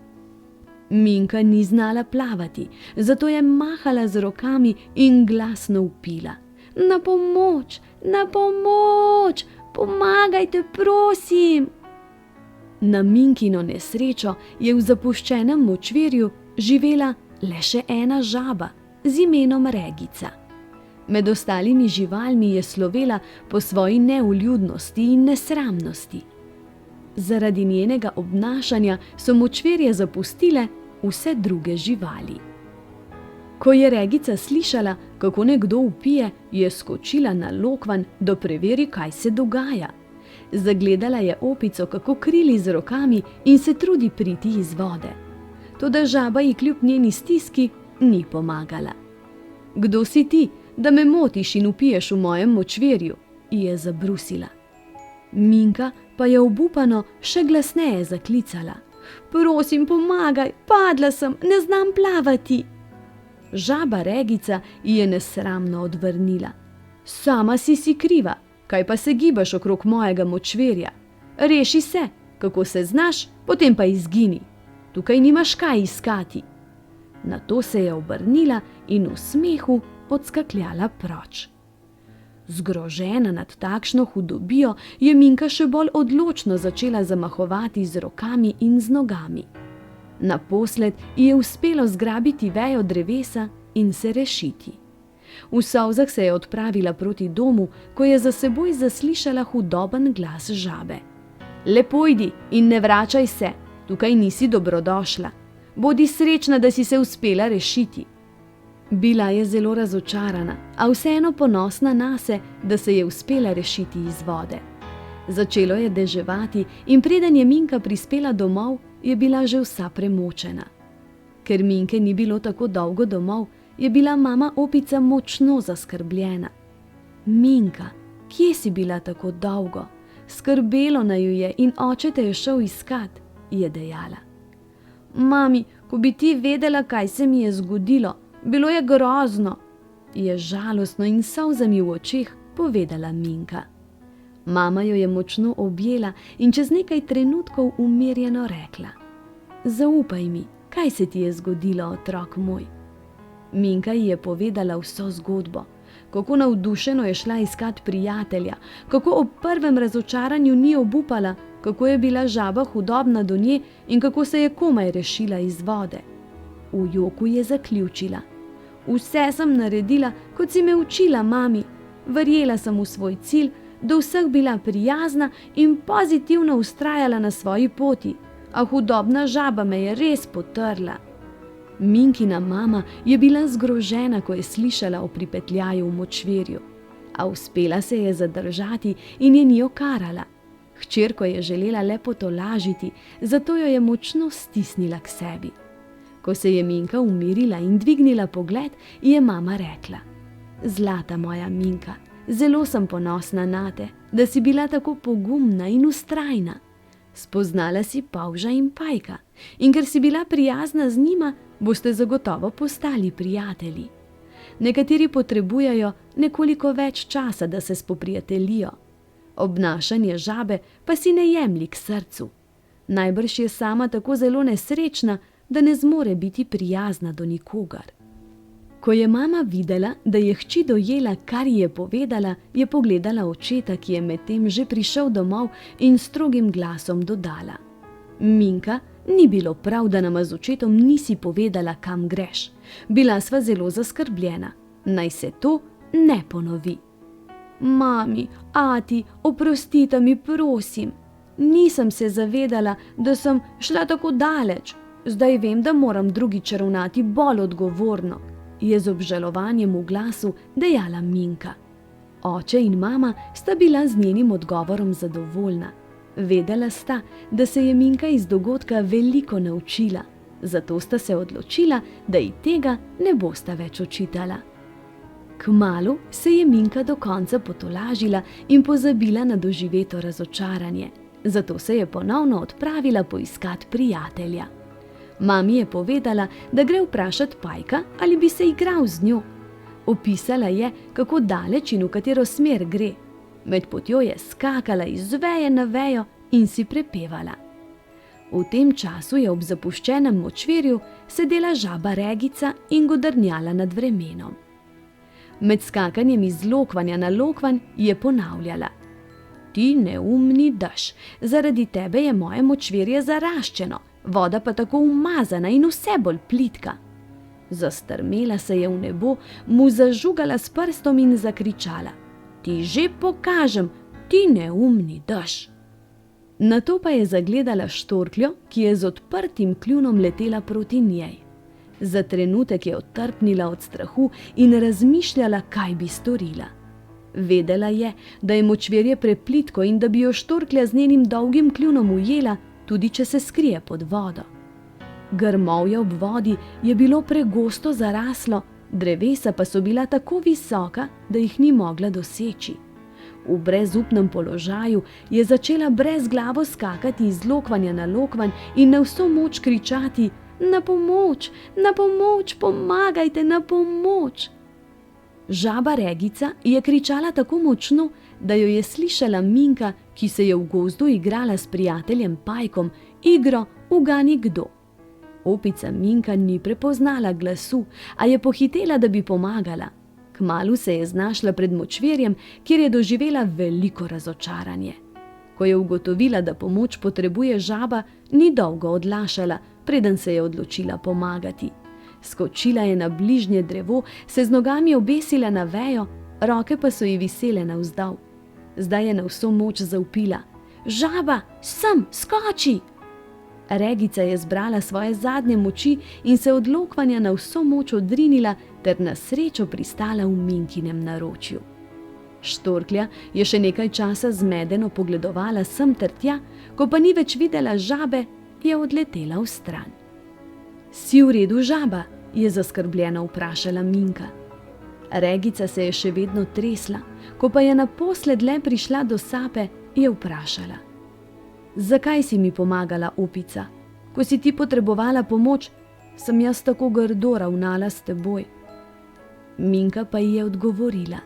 Minka ni znala plavati, zato je mahala z rokami in glasno vpila. Na pomoč, na pomoč, pomagajte, prosim. Na Minkino nesrečo je v zapuščenem močvirju živela le še ena žaba z imenom Regica. Med ostalimi živalmi je slovela po svoji neuljudnosti in nesramnosti. Zaradi njenega obnašanja so močvirje zapustile vse druge živali. Ko je Regica slišala, kako nekdo vpije, je skočila na lokvanj, da preveri, kaj se dogaja. Zagledala je opico, kako krili z rokami in se trudi priti iz vode. Toda žaba ji kljub njeni stiski ni pomagala. Kdo si ti, da me motiš in vpiješ v mojem močvirju? Je zabrusila. Minka pa je obupano še glasneje zaklicala. Prosim, pomagaj, padla sem, ne znam plavati. Žaba Regica ji je nesramno odvrnila: "Sama si kriva, kaj pa se gibaš okrog mojega močvirja? Reši se, kako se znaš, potem pa izgini. Tukaj nimaš kaj iskati." Nato se je obrnila in v smehu odskakljala proč. Zgrožena nad takšno hudobijo je Minka še bolj odločno začela zamahovati z rokami in z nogami. Naposled ji je uspelo zgrabiti vejo drevesa in se rešiti. V solzah se je odpravila proti domu, ko je za seboj zaslišala hudoben glas žabe: "Le pojdi in ne vračaj se, tukaj nisi dobrodošla. Bodi srečna, da si se uspela rešiti." Bila je zelo razočarana, a vseeno ponosna nase, da se je uspela rešiti iz vode. Začelo je deževati in preden je Minka prispela domov, je bila že vsa premočena. Ker Minke ni bilo tako dolgo domov, je bila mama opica močno zaskrbljena. "Minka, kje si bila tako dolgo? Skrbelo naju je in oče te je šel iskat," je dejala. "Mami, ko bi ti vedela, kaj se mi je zgodilo, bilo je grozno," je žalostno in s solzami v očeh povedala Minka. Mama jo je močno objela in čez nekaj trenutkov umirjeno rekla: "Zaupaj mi, kaj se ti je zgodilo, otrok moj?" Minka ji je povedala vso zgodbo, kako navdušeno je šla iskat prijatelja, kako ob prvem razočaranju ni obupala, kako je bila žaba hudobna do nje in kako se je komaj rešila iz vode. V joku je zaključila: "Vse sem naredila, kot si me učila, mami. Verjela sem v svoj cilj, do vseh bila prijazna in pozitivno vztrajala na svoji poti, a hudobna žaba me je res potrla." Minkina mama je bila zgrožena, ko je slišala o pripetljaju v močvirju, a uspela se je zadržati in je ni okarala. Hčerko je želela le potolažiti, zato jo je močno stisnila k sebi. Ko se je Minka umirila in dvignila pogled, je mama rekla: "Zlata moja Minka, zelo sem ponosna nate, da si bila tako pogumna in vztrajna. Spoznala si Pavža in Pajka in ker si bila prijazna z njima, boste zagotovo postali prijatelji. Nekateri potrebujejo nekoliko več časa, da se spoprijateljijo. Obnašanje žabe pa si ne jemlji k srcu. Najbrž je sama tako zelo nesrečna, da ne zmore biti prijazna do nikogar." Ko je mama videla, da je hči dojela, kar ji je povedala, je pogledala očeta, ki je medtem že prišel domov, in strogim glasom dodala: "Minka, ni bilo prav, da nama z očetom nisi povedala, kam greš. Bila sva zelo zaskrbljena. Naj se to ne ponovi." "Mami, ati, oprostita mi, prosim. Nisem se zavedala, da sem šla tako daleč. Zdaj vem, da moram drugič ravnati bolj odgovorno," je z obžalovanjem v glasu dejala Minka. Oče in mama sta bila z njenim odgovorom zadovoljna. Vedela sta, da se je Minka iz dogodka veliko naučila, zato sta se odločila, da ji tega ne bosta več očitala. Kmalu se je Minka do konca potolažila in pozabila na doživeto razočaranje, zato se je ponovno odpravila poiskat prijatelja. Mami je povedala, da gre vprašat Pajka, ali bi se igral z njo. Opisala je, kako daleč in v katero smer gre. Med potjo je skakala iz veje na vejo in si prepevala. V tem času je ob zapuščenem močvirju sedela žaba Regica in godrnjala nad vremenom. Med skakanjem iz lokvanja na lokvanj je ponavljala: "Ti neumni dež, zaradi tebe je moje močvirje zaraščeno, voda pa tako umazana in vse bolj plitka." Zastrmela se je v nebo, mu zažugala s prstom in zakričala: "Ti že pokažem, ti neumni dež." Nato pa je zagledala štorkljo, ki je z odprtim kljunom letela proti njej. Za trenutek je otrpnila od strahu in razmišljala, kaj bi storila. Vedela je, da je močvirje preplitko in da bi jo štorklja z njenim dolgim kljunom ujela, tudi če se skrije pod vodo. Grmovje ob vodi je bilo pregosto zaraslo, drevesa pa so bila tako visoka, da jih ni mogla doseči. V brezupnem položaju je začela brezglavo skakati iz lokvanja na lokvanj in na vso moč kričati: Na pomoč, na pomoč, pomagajte, na pomoč! Žaba Regica je kričala tako močno, da jo je slišala Minka, ki se je v gozdu igrala s prijateljem Pajkom, igro Ugani kdo. Opica Minka ni prepoznala glasu, a je pohitela, da bi pomagala. Kmalu se je znašla pred močvirjem, kjer je doživela veliko razočaranje. Ko je ugotovila, da pomoč potrebuje žaba, ni dolgo odlašala, preden se je odločila pomagati. Skočila je na bližnje drevo, se z nogami obesila na vejo, roke pa so ji visele navzdol. Zdaj je na vso moč zavpila: Žaba, sem, skoči! Regica je zbrala svoje zadnje moči in se od lokvanja na vso moč odrinila ter na srečo pristala v Minkinem naročju. Štorklja je še nekaj časa zmedeno pogledovala sem ter tja, ko pa ni več videla žabe, je odletela vstran. Si v redu, žaba? Je zaskrbljeno vprašala Minka. Regica se je še vedno tresla, ko pa je naposled le prišla do sape, je vprašala: Zakaj si mi pomagala, opica? Ko si ti potrebovala pomoč, sem jaz tako grdo ravnala s teboj. Minka pa ji je odgovorila: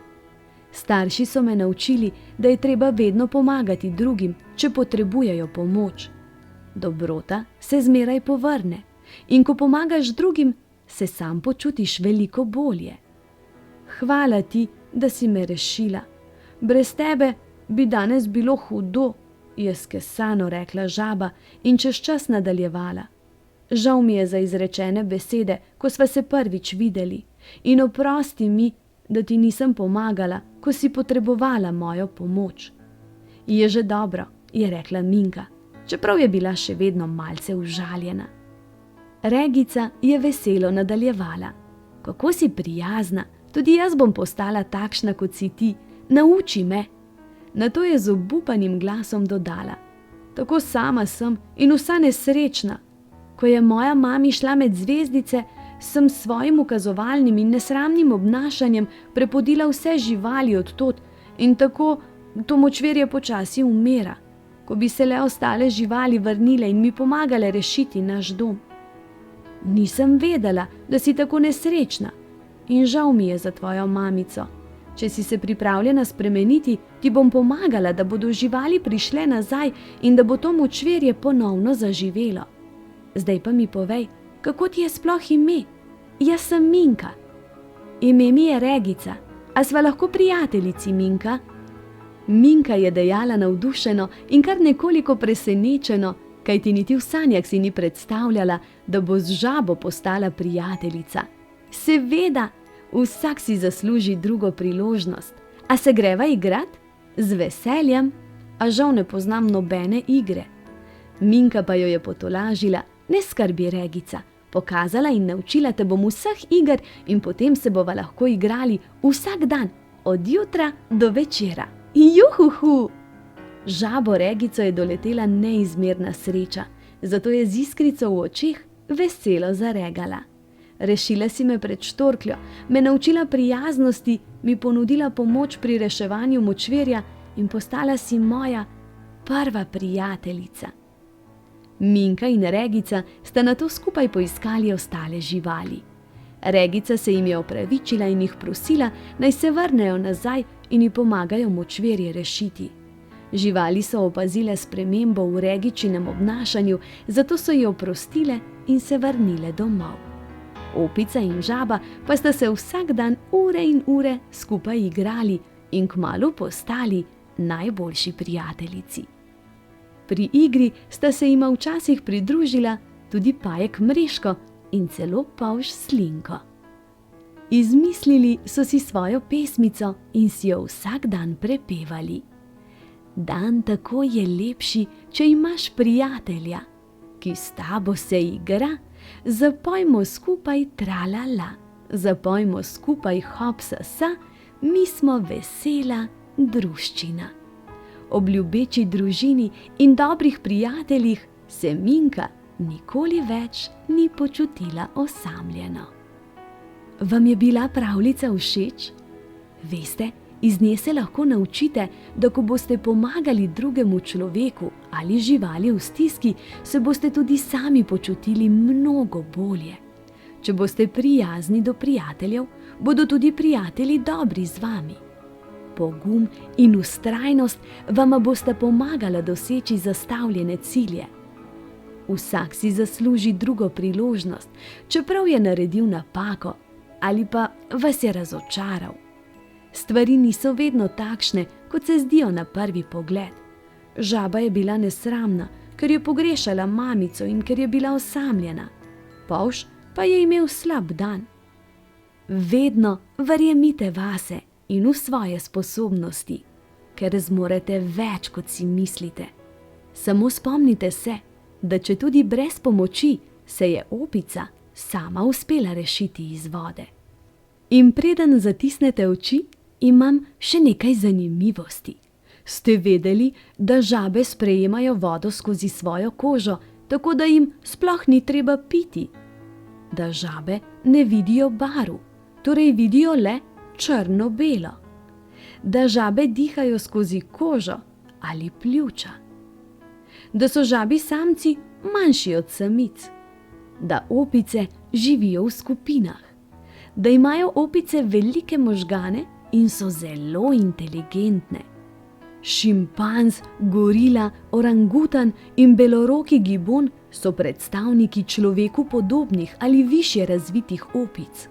Starši so me naučili, da je treba vedno pomagati drugim, če potrebujejo pomoč. Dobrota se zmeraj povrne in ko pomagaš drugim, se sam počutiš veliko bolje. Hvala ti, da si me rešila. Brez tebe bi danes bilo hudo, je skesano rekla žaba in čez čas nadaljevala. Žal mi je za izrečene besede, ko sva se prvič videli, in oprosti mi, da ti nisem pomagala, ko si potrebovala mojo pomoč. Je že dobro, je rekla Minka, čeprav je bila še vedno malce užaljena. Regica je veselo nadaljevala: Kako si prijazna, tudi jaz bom postala takšna, kot si ti, nauči me. Nato je z obupanim glasom dodala: Tako sama sem in vsa nesrečna. Ko je moja mami šla med zvezdice, sem s svojim ukazovalnim in nesramnim obnašanjem prepodila vse živali od tod in tako to močvirje počasi umira. Ko bi se le ostale živali vrnile in mi pomagale rešiti naš dom. Nisem vedela, da si tako nesrečna in žal mi je za tvojo mamico. Če si se pripravljena spremeniti, ti bom pomagala, da bodo živali prišle nazaj in da bo to močvirje ponovno zaživelo. Zdaj pa mi povej, kako ti je sploh ime? Jaz sem Minka. Ime mi je Regica. A sva lahko prijateljici, Minka? Minka je dejala navdušeno in kar nekoliko presenečeno, kajti niti v sanjah si ni predstavljala, da bo z žabo postala prijateljica. Seveda, vsak si zasluži drugo priložnost. A se greva igrat? Z veseljem, a žal ne poznam nobene igre. Minka pa jo je potolažila: Ne skrbi, Regica, pokazala in naučila te bom vseh iger in potem se bova lahko igrali vsak dan, od jutra do večera. Juhuhu! Žabo Regico je doletela neizmerna sreča, zato je z iskrico v očeh veselo zaregala. Rešila si me pred štorkljo, me naučila prijaznosti, mi ponudila pomoč pri reševanju močvirja in postala si moja prva prijateljica. Minka in Regica sta nato skupaj poiskali ostale živali. Regica se jim je opravičila in jih prosila, naj se vrnejo nazaj in ji pomagajo močvirje rešiti. Živali so opazile spremembo v Regičinem obnašanju, zato so ji oprostile in se vrnile domov. Opica in žaba pa sta se vsak dan ure in ure skupaj igrali in kmalu postali najboljši prijateljici. Pri igri sta se jima včasih pridružila tudi Pajek Mreško in celo Polž Slinko. Izmislili so si svojo pesmico in si jo vsak dan prepevali. Dan tako je lepši, če imaš prijatelja, ki s tabo se igra. Zapojmo skupaj tralala, zapojmo skupaj hopsasa, mi smo vesela druščina. Ob ljubeči družini in dobrih prijateljih se Minka nikoli več ni počutila osamljeno. Vam je bila pravljica všeč? Veste, Iz nje se lahko naučite, da ko boste pomagali drugemu človeku ali živali v stiski, se boste tudi sami počutili mnogo bolje. Če boste prijazni do prijateljev, bodo tudi prijatelji dobri z vami. Pogum in vztrajnost vama bosta pomagala doseči zastavljene cilje. Vsak si zasluži drugo priložnost, čeprav je naredil napako ali pa vas je razočaral. Stvari niso vedno takšne, kot se zdijo na prvi pogled. Žaba je bila nesramna, ker je pogrešala mamico in ker je bila osamljena. Polž pa je imel slab dan. Vedno verjemite vase in v svoje sposobnosti, ker zmorete več, kot si mislite. Samo spomnite se, da če tudi brez pomoči, se je opica sama uspela rešiti iz vode. In preden zatisnete oči, imam še nekaj zanimivosti. Ste vedeli, da žabe sprejemajo vodo skozi svojo kožo, tako da jim sploh ni treba piti? Da žabe ne vidijo barv, torej vidijo le črno-belo. Da žabe dihajo skozi kožo ali pljuča. Da so žabi samci manjši od samic. Da opice živijo v skupinah. Da imajo opice velike možgane in so zelo inteligentne. Šimpanz, gorila, orangutan in beloroki gibon so predstavniki človeku podobnih ali višje razvitih opic.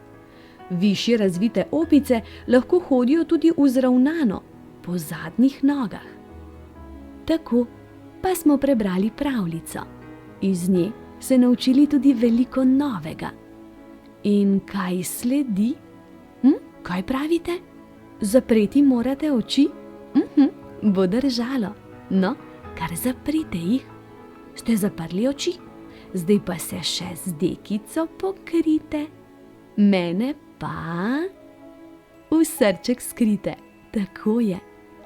Višje razvite opice lahko hodijo tudi vzravnano, po zadnjih nogah. Tako pa smo prebrali pravljico. Iz nje se naučili tudi veliko novega. In kaj sledi? Kaj pravite? Zapreti morate oči? Bo držalo. No, kar zaprite jih. Ste zaprli oči? Zdaj pa se še z dekico pokrite. Mene pa v srček skrite. Tako je.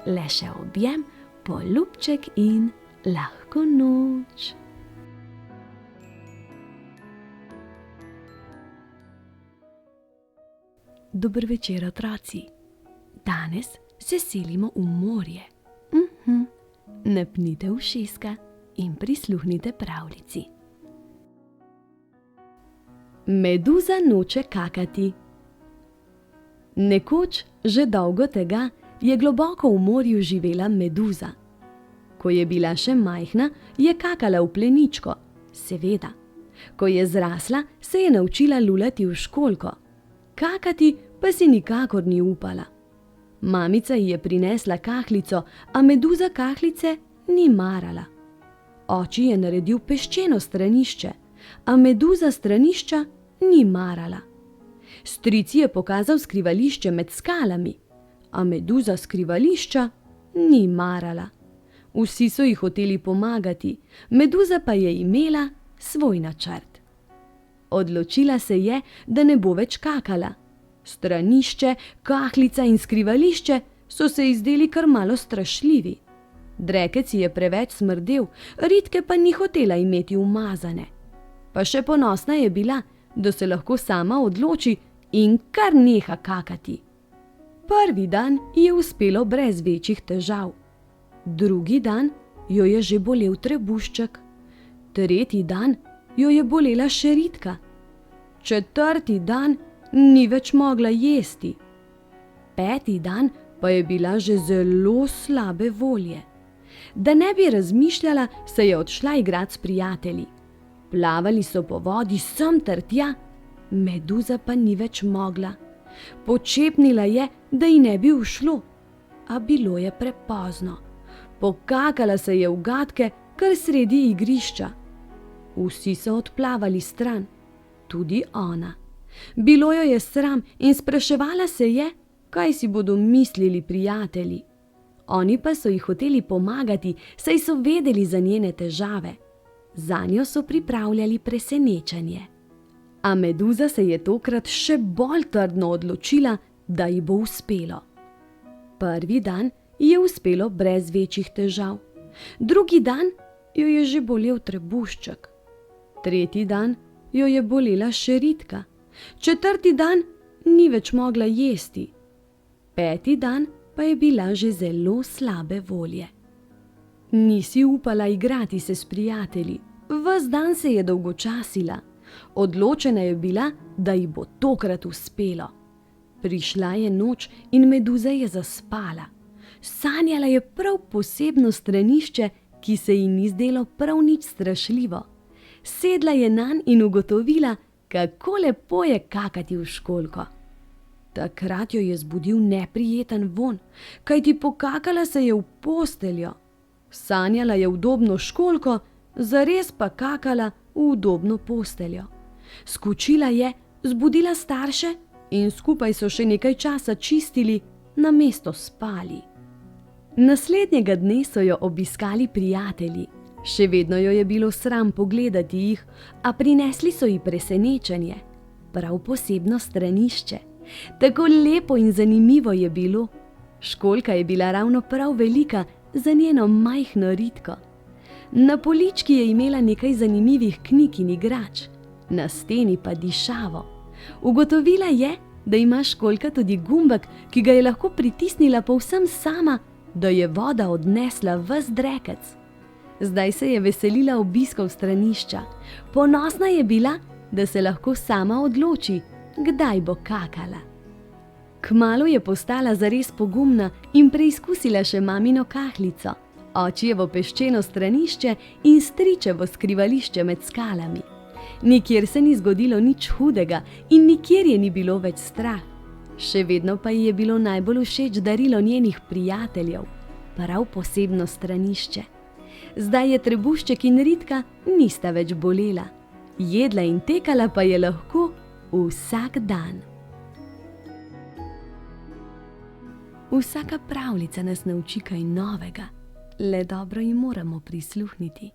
Le še objem, poljubček in lahko noč. Dober večer, otroci. Danes se selimo v morje. Napnite ušeska in prisluhnite pravljici. Meduza noče kakati. Nekoč, že dolgo tega, je globoko v morju živela meduza. Ko je bila še majhna, je kakala v pleničko, seveda. Ko je zrasla, se je naučila lulati v školjko. Kakati pa si nikakor ni upala. Mamica ji je prinesla kahlico, a meduza kahlice ni marala. Oči je naredil peščeno stranišče, a meduza stranišča ni marala. Stric je pokazal skrivališče med skalami, a meduza skrivališča ni marala. Vsi so ji hoteli pomagati, meduza pa je imela svoj načrt. Odločila se je, da ne bo več kakala. Stranišče, kahlica in skrivališče so se ji zdeli kar malo strašljivi. Drekec ji je preveč smrdel, ritke pa ni hotela imeti umazane. Pa še ponosna je bila, da se lahko sama odloči in kar neha kakati. Prvi dan ji je uspelo brez večjih težav. Drugi dan jo je že bolel trebušček. Tretji dan jo je bolela še ritka. Četrti dan ni več mogla jesti. Peti dan pa je bila že zelo slabe volje. Da ne bi razmišljala, se je odšla igrat s prijatelji. Plavali so po vodi sem ter tja, meduza pa ni več mogla. Počepnila je, da ji ne bi ušlo, a bilo je prepozno. Pokakala se je v gatke kar sredi igrišča. Vsi so odplavali stran, tudi ona. Bilo jo je sram in spraševala se je, kaj si bodo mislili prijatelji. Oni pa so ji hoteli pomagati, saj so vedeli za njene težave. Zanjo so pripravljali presenečenje. A meduza se je tokrat še bolj trdno odločila, da ji bo uspelo. Prvi dan ji je uspelo brez večjih težav. Drugi dan jo je že bolel trebušček. Tretji dan jo je bolela še ritka. Četrti dan ni več mogla jesti. Peti dan pa je bila že zelo slabe volje. Nisi upala igrati se s prijatelji, ves dan se je dolgočasila. Odločena je bila, da ji bo tokrat uspelo. Prišla je noč in Meduza je zaspala. Sanjala je prav posebno stranišče, ki se ji ni zdelo prav nič strašljivo. Sedla je nanj in ugotovila, kako lepo je kakati v školjko. Takrat jo je zbudil neprijeten vonj, kajti pokakala se je v posteljo. Sanjala je udobno školjko, zares pa kakala v udobno posteljo. Skočila je, zbudila starše in skupaj so še nekaj časa čistili, namesto spali. Naslednjega dne so jo obiskali prijatelji. Še vedno jo je bilo sram pogledati jih, a prinesli so ji presenečenje. Prav posebno stranišče. Tako lepo in zanimivo je bilo. Školjka je bila ravno prav velika za njeno majhno Ritko. Na polički je imela nekaj zanimivih knjig in igrač, na steni pa dišavo. Ugotovila je, da ima školjka tudi gumbek, ki ga je lahko pritisnila povsem sama, da je voda odnesla ves drekec. Zdaj se je veselila obiskov stranišča. Ponosna je bila, da se lahko sama odloči, kdaj bo kakala. Kmalu je postala zares pogumna in preizkusila še mamino kahlico, očijevo peščeno stranišče in stričevo skrivališče med skalami. Nikjer se ni zgodilo nič hudega in nikjer je ni bilo več strah. Še vedno pa ji je bilo najbolj všeč darilo njenih prijateljev, prav posebno stranišče. Zdaj je Trebušček in Ritka nista več bolela. Jedla in tekala pa je lahko vsak dan. Vsaka pravljica nas nauči kaj novega, le dobro ji moramo prisluhniti.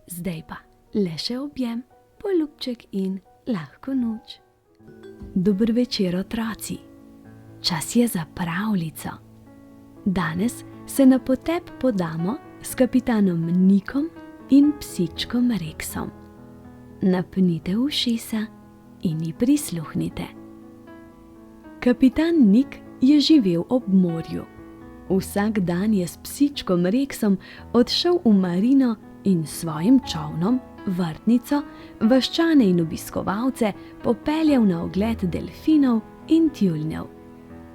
Zdaj pa le še objem, poljubček in lahko noč. Dober večer, otroci. Čas je za pravljico. Danes se na potep podamo s kapitanom Nikom in psičkom Reksom. Napnite ušesa in ji prisluhnite. Kapitan Nik je živel ob morju. Vsak dan je s psičkom Reksom odšel v marino in svojim čolnom, vrtnico, vaščane in obiskovalce popeljal na ogled delfinov in tjulnjev.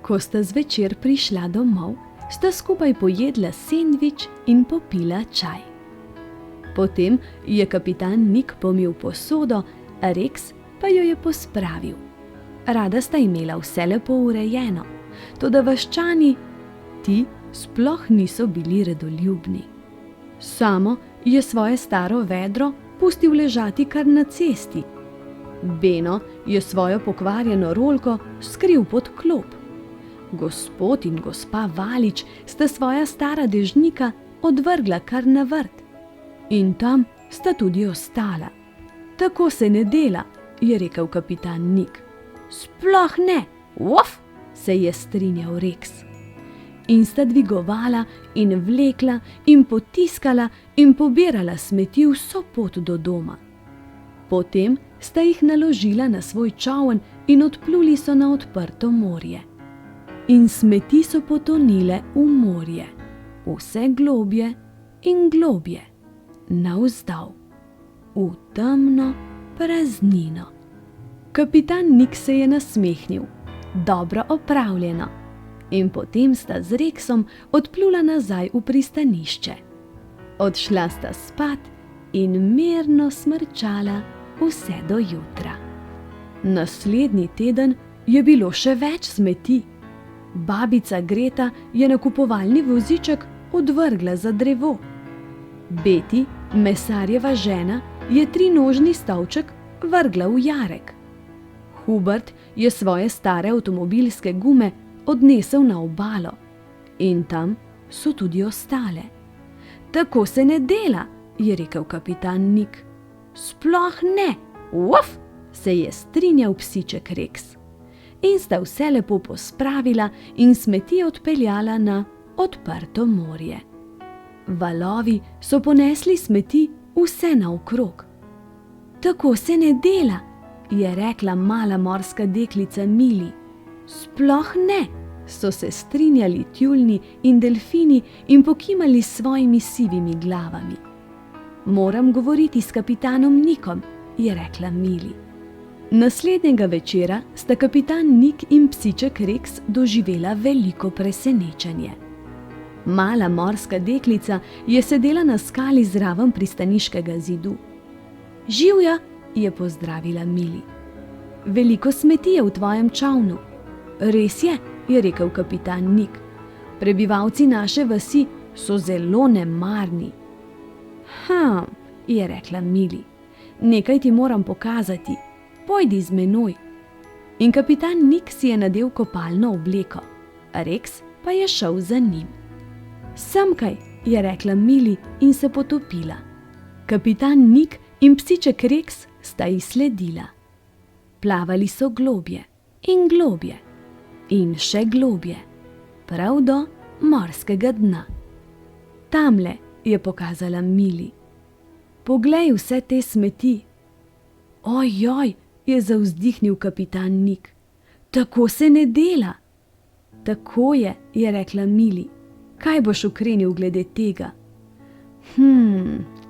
Ko sta zvečer prišla domov, sta skupaj pojedla sendvič in popila čaj. Potem je kapitan Nik pomil posodo, Reks pa jo je pospravil. Rada sta imela vse lepo urejeno, toda vaščani, ti sploh niso bili redoljubni. Samo je svoje staro vedro pustil ležati kar na cesti. Beno je svojo pokvarjeno rolko skril pod klop. Gospod in gospa Valič sta svoja stara dežnika odvrgla kar na vrt. In tam sta tudi ostala. Tako se ne dela, je rekel kapitan Nik. Sploh ne, uf, se je strinjal Reks. In sta dvigovala in vlekla in potiskala in pobirala smeti vso pot do doma. Potem sta jih naložila na svoj čoln in odpluli so na odprto morje. In smeti so potonile v morje, vse globje in globje, navzdol, v temno praznino. Kapitan Nik se je nasmehnil, dobro opravljeno, in potem sta z Reksom odplula nazaj v pristanišče. Odšla sta spat in mirno smrčala vse do jutra. Naslednji teden je bilo še več smeti. Babica Greta je nakupovalni voziček odvrgla za drevo. Beti, mesarjeva žena, je 3-nožni stolček vrgla v jarek. Hubert je svoje stare avtomobilske gume odnesel na obalo in tam so tudi ostale. Tako se ne dela, je rekel kapitan Nik. Sploh ne, uf, se je strinjal psiček Reks. In sta vse lepo pospravila in smeti odpeljala na odprto morje. Valovi so ponesli smeti vse naokrog. Tako se ne dela, je rekla mala morska deklica Mili. Sploh ne, so se strinjali tjuljni in delfini in pokimali s svojimi sivimi glavami. Moram govoriti s kapitanom Nikom, je rekla Mili. Naslednjega večera sta kapitan Nik in psiček Rex doživela veliko presenečenje. Mala morska deklica je sedela na skali zraven pristaniškega zidu. Živja, je pozdravila Mili. Veliko smeti je v tvojem čolnu. Res je rekel kapitan Nik. Prebivalci naše vasi so zelo nemarni. Je rekla Mili. Nekaj ti moram pokazati. Pojdi z menoj. In kapitan Nik si je nadel kopalno obleko. Rex pa je šel za njim. Semkaj, je rekla Mili in se potopila. Kapitan Nik in psiček Rex sta ji sledila. Plavali so globje in globje in še globje, prav do morskega dna. Tamle, je pokazala Mili. Poglej vse te smeti. Ojoj, je zavzdihnil kapitan Nik. Tako se ne dela. Tako je rekla Mili. Kaj boš ukrenil glede tega?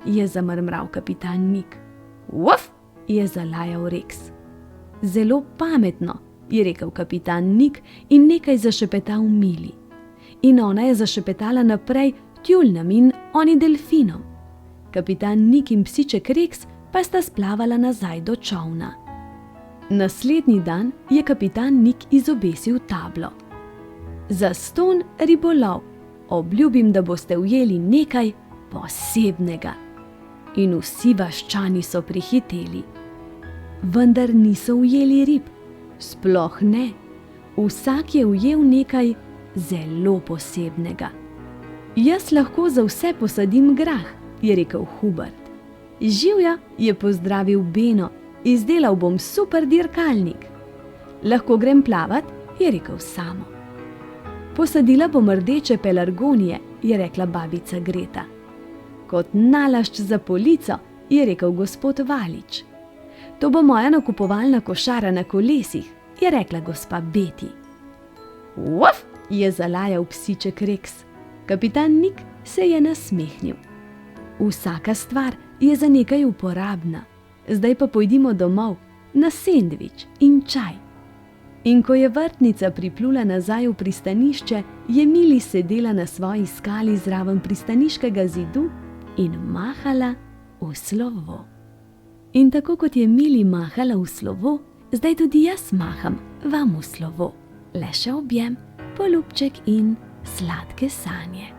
Je zamrmral kapitan Nik. Uf, je zalajal Rex. Zelo pametno, je rekel kapitan Nik in nekaj zašepetal Mili. In ona je zašepetala naprej tjuljnom in oni delfinom. Kapitan Nik in psiček Rex pa sta splavala nazaj do čolna. Naslednji dan je kapitan Nik izobesil tablo. Zastonj ribolov, obljubim, da boste ujeli nekaj posebnega. In vsi vaščani so prihiteli. Vendar niso ujeli rib, sploh ne. Vsak je ujel nekaj zelo posebnega. Jaz lahko za vse posadim grah, je rekel Hubert. Živja, je pozdravil Beno, izdelal bom super dirkalnik. Lahko grem plavat, je rekel Samo. Posadila bom rdeče pelargonije, je rekla babica Greta. Kot nalašč za polico, je rekel gospod Valič. To bo moja nakupovalna košara na kolesih, je rekla gospa Beti. Uf, je zalajal psiček Rex. Kapitan Nik se je nasmehnil. Vsaka stvar je za nekaj uporabna. Zdaj pa pojdimo domov, na sendvič in čaj. In ko je vrtnica priplula nazaj v pristanišče, je Mili sedela na svoji skali zraven pristaniškega zidu in mahala v slovo. In tako kot je Mili mahala v slovo, zdaj tudi jaz maham vam v slovo. Le še objem, polubček in sladke sanje.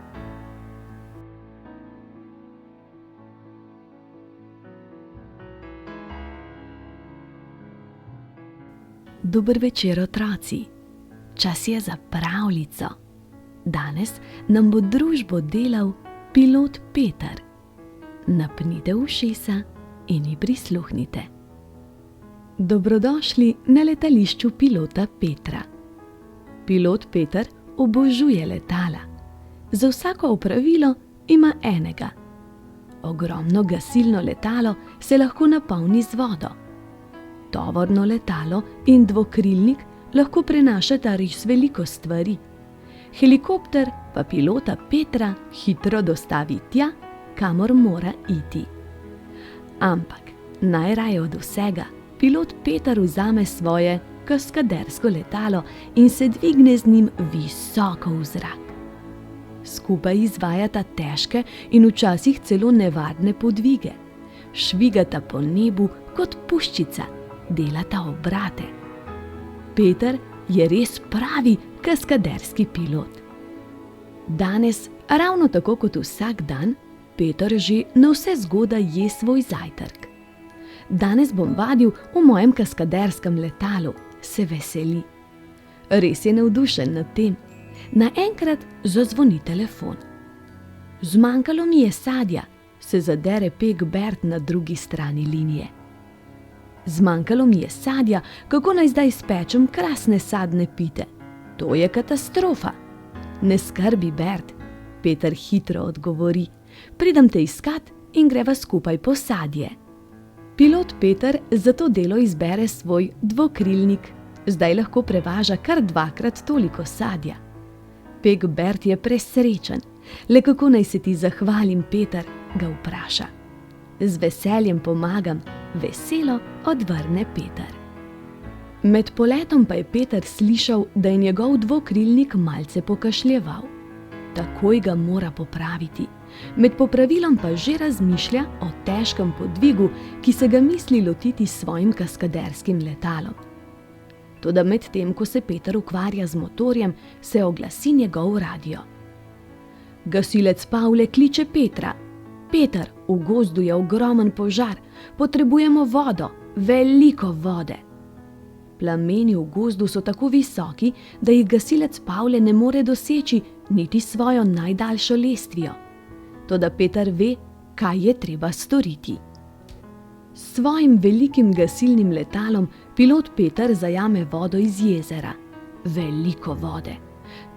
Dober večer, otroci. Čas je za pravljico. Danes nam bo družbo delal pilot Peter. Napnite ušesa in ji prisluhnite. Dobrodošli na letališču pilota Petra. Pilot Peter obožuje letala. Za vsako opravilo ima enega. Ogromno gasilno letalo se lahko napolni z vodo. Tovorno letalo in dvokrilnik lahko prenašata res veliko stvari. Helikopter pa pilota Petra hitro dostavi tja, kamor mora iti. Ampak najraje od vsega pilot Peter vzame svoje kaskadersko letalo in se dvigne z njim visoko v zrak. Skupaj izvajata težke in včasih celo nevarne podvige. Švigata po nebu kot puščica, delata obrate. Peter je res pravi kaskaderski pilot. Danes, ravno tako kot vsak dan, Peter že na vse zgodaj je svoj zajtrk. Danes bom vadil v mojem kaskaderskem letalu, se veseli. Res je navdušen nad tem. Naenkrat zazvoni telefon. Zmanjkalo mi je sadja, se zadere pek Bert na drugi strani linije. Zmanjkalo mi je sadja, kako naj zdaj spečem krasne sadne pite. To je katastrofa. Ne skrbi, Bert, Peter hitro odgovori. Pridem te iskat in greva skupaj po sadje. Pilot Peter za to delo izbere svoj dvokrilnik Zdaj lahko prevaža kar 2-krat toliko sadja. Pek Bert je presrečen. Le kako naj se ti zahvalim, Peter, ga vpraša. Z veseljem pomagam, veselo odvrne Peter. Med poletom pa je Peter slišal, da je njegov dvokrilnik malce pokašljeval. Takoj ga mora popraviti. Med popravilom pa že razmišlja o težkem podvigu, ki se ga misli lotiti s svojim kaskaderskim letalom. Toda medtem, ko se Peter ukvarja z motorjem, se oglasi njegov radio. Gasilec Pavle kliče Petra. Peter, v gozdu je ogromen požar, potrebujemo vodo, veliko vode. Plameni v gozdu so tako visoki, da jih gasilec Pavle ne more doseči niti svojo najdaljšo lestvijo. Toda Peter ve, kaj je treba storiti. S svojim velikim gasilnim letalom pilot Peter zajame vodo iz jezera. Veliko vode.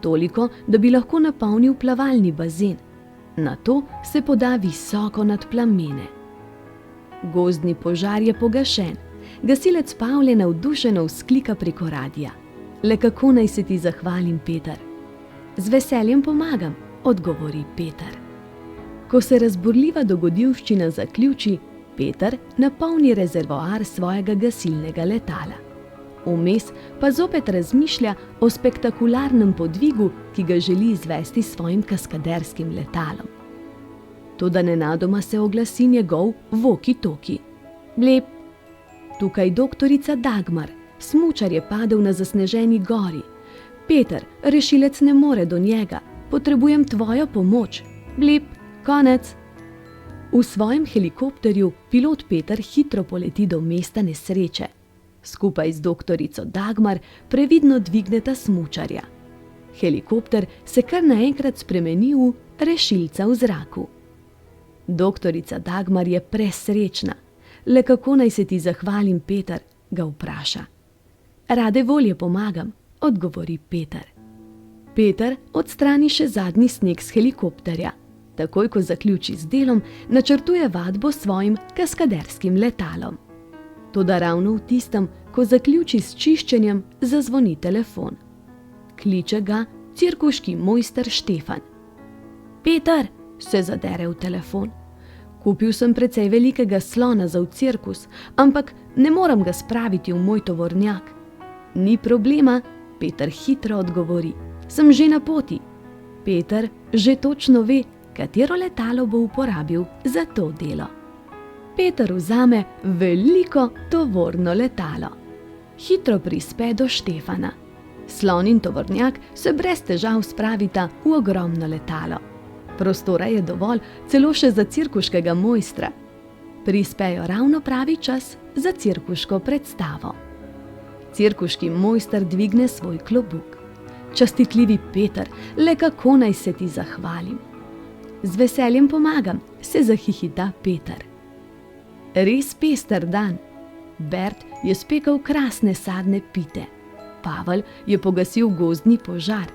Toliko, da bi lahko napolnil plavalni bazen. Nato se poda visoko nad plamene. Gozdni požar je pogašen. Gasilec Pavle navdušeno vzklika preko radia. Le kako naj se ti zahvalim, Peter? Z veseljem pomagam, odgovori Peter. Ko se razburljiva dogodivščina zaključi, Peter napolni rezervoar svojega gasilnega letala. Vmes pa zopet razmišlja o spektakularnem podvigu, ki ga želi izvesti s svojim kaskaderskim letalom. Toda nenadoma se oglasi njegov walkie-talkie. Blep. Tukaj doktorica Dagmar. Smučar je padel na zasneženi gori. Peter, rešilec ne more do njega. Potrebujem tvojo pomoč. Blep. Konec. V svojem helikopterju pilot Peter hitro poleti do mesta nesreče. Skupaj z doktorico Dagmar previdno dvigneta smučarja. Helikopter se kar naenkrat spremeni v rešilca v zraku. Doktorica Dagmar je presrečna. Le kako naj se ti zahvalim, Peter, ga vpraša. Rade volje pomagam, odgovori Peter. Peter odstrani še zadnji sneg s helikopterja. Takoj, ko zaključi z delom, načrtuje vadbo s svojim kaskaderskim letalom. Toda ravno v tistem, ko zaključi s čiščenjem, zazvoni telefon. Kliče ga cirkuški mojster Štefan. Peter, se zadere v telefon. Kupil sem precej velikega slona za v cirkus, ampak ne morem ga spraviti v moj tovornjak. Ni problema, Peter hitro odgovori. Sem že na poti. Peter že točno ve, katero letalo bo uporabil za to delo. Peter vzame veliko tovorno letalo. Hitro prispe do Štefana. Slon in tovornjak se brez težav spravita v ogromno letalo. Prostora je dovolj celo še za cirkuškega mojstra. Prispejo ravno pravi čas za cirkuško predstavo. Cirkuški mojster dvigne svoj klobuk. Častitljivi Peter, le kako naj se ti zahvalim. Z veseljem pomagam, se zahihita Peter. Res pester dan. Bert je spekel krasne sadne pite. Pavel je pogasil gozdni požar.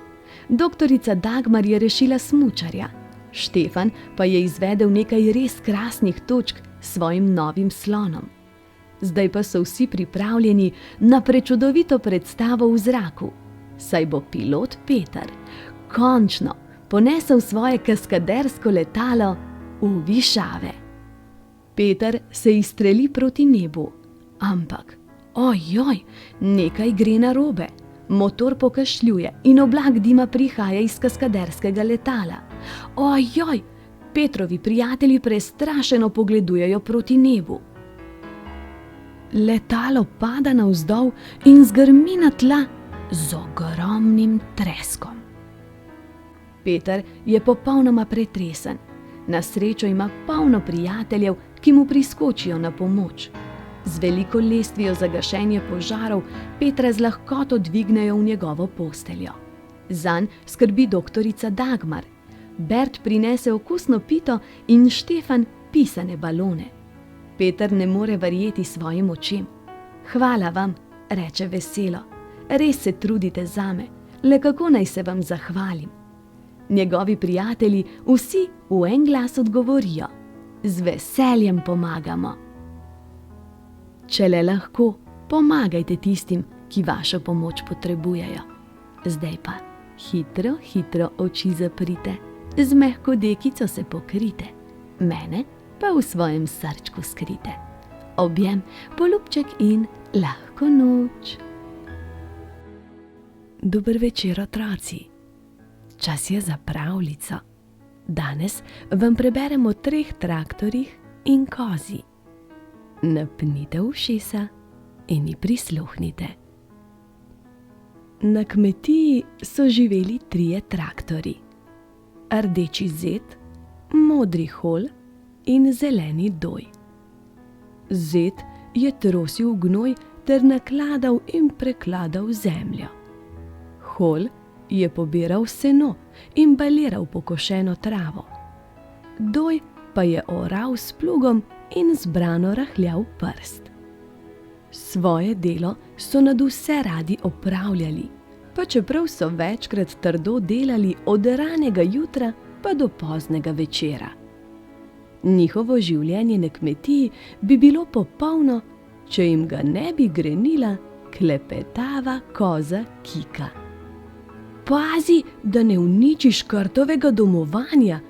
Doktorica Dagmar je rešila smučarja. Štefan pa je izvedel nekaj res krasnih točk s svojim novim slonom. Zdaj pa so vsi pripravljeni na prečudovito predstavo v zraku. Saj bo pilot Peter končno ponesel svoje kaskadersko letalo v višave. Peter se izstreli proti nebu, ampak, ojoj, nekaj gre narobe. Motor pokašljuje in oblak dima prihaja iz kaskaderskega letala. Ojoj, Petrovi prijatelji prestrašeno pogledujejo proti nebu. Letalo pada navzdol in zgrmi na tla z ogromnim treskom. Peter je popolnoma pretresen. Na srečo ima polno prijateljev, ki mu priskočijo na pomoč. Z veliko lestvijo za gašenje požarov Petra z lahkoto dvignejo v njegovo posteljo. Zanj skrbi doktorica Dagmar. Bert prinese okusno pito in Štefan pisane balone. Peter ne more verjeti svojim očem. Hvala vam, reče veselo. Res se trudite zame, le kako naj se vam zahvalim. Njegovi prijatelji vsi v en glas odgovorijo. Z veseljem pomagamo. Če le lahko, pomagajte tistim, ki vašo pomoč potrebujejo. Zdaj pa hitro, hitro oči zaprite, z mehko dekico se pokrite, mene pa v svojem srčku skrite. Objem, poljubček in lahko noč. Dober večer, otroci. Čas je za pravljico. Danes vam preberemo o 3 traktorjih in kozi. Napnite ušesa in ji prisluhnite. Na kmetiji so živeli 3 traktorji. Rdeči zed, modri hol in zeleni doj. Zed je trosil gnoj ter nakladal in prekladal zemljo. Hol je pobiral seno in baliral pokošeno travo. Doj pa je oral s plugom in zbrano rahljal prst. Svoje delo so nadvse radi opravljali, pa čeprav so večkrat trdo delali od ranega jutra pa do poznega večera. Njihovo življenje na kmetiji bi bilo popolno, če jim ga ne bi grenila klepetava koza Kika. Pazi, da ne uničiš krtovega domovanja,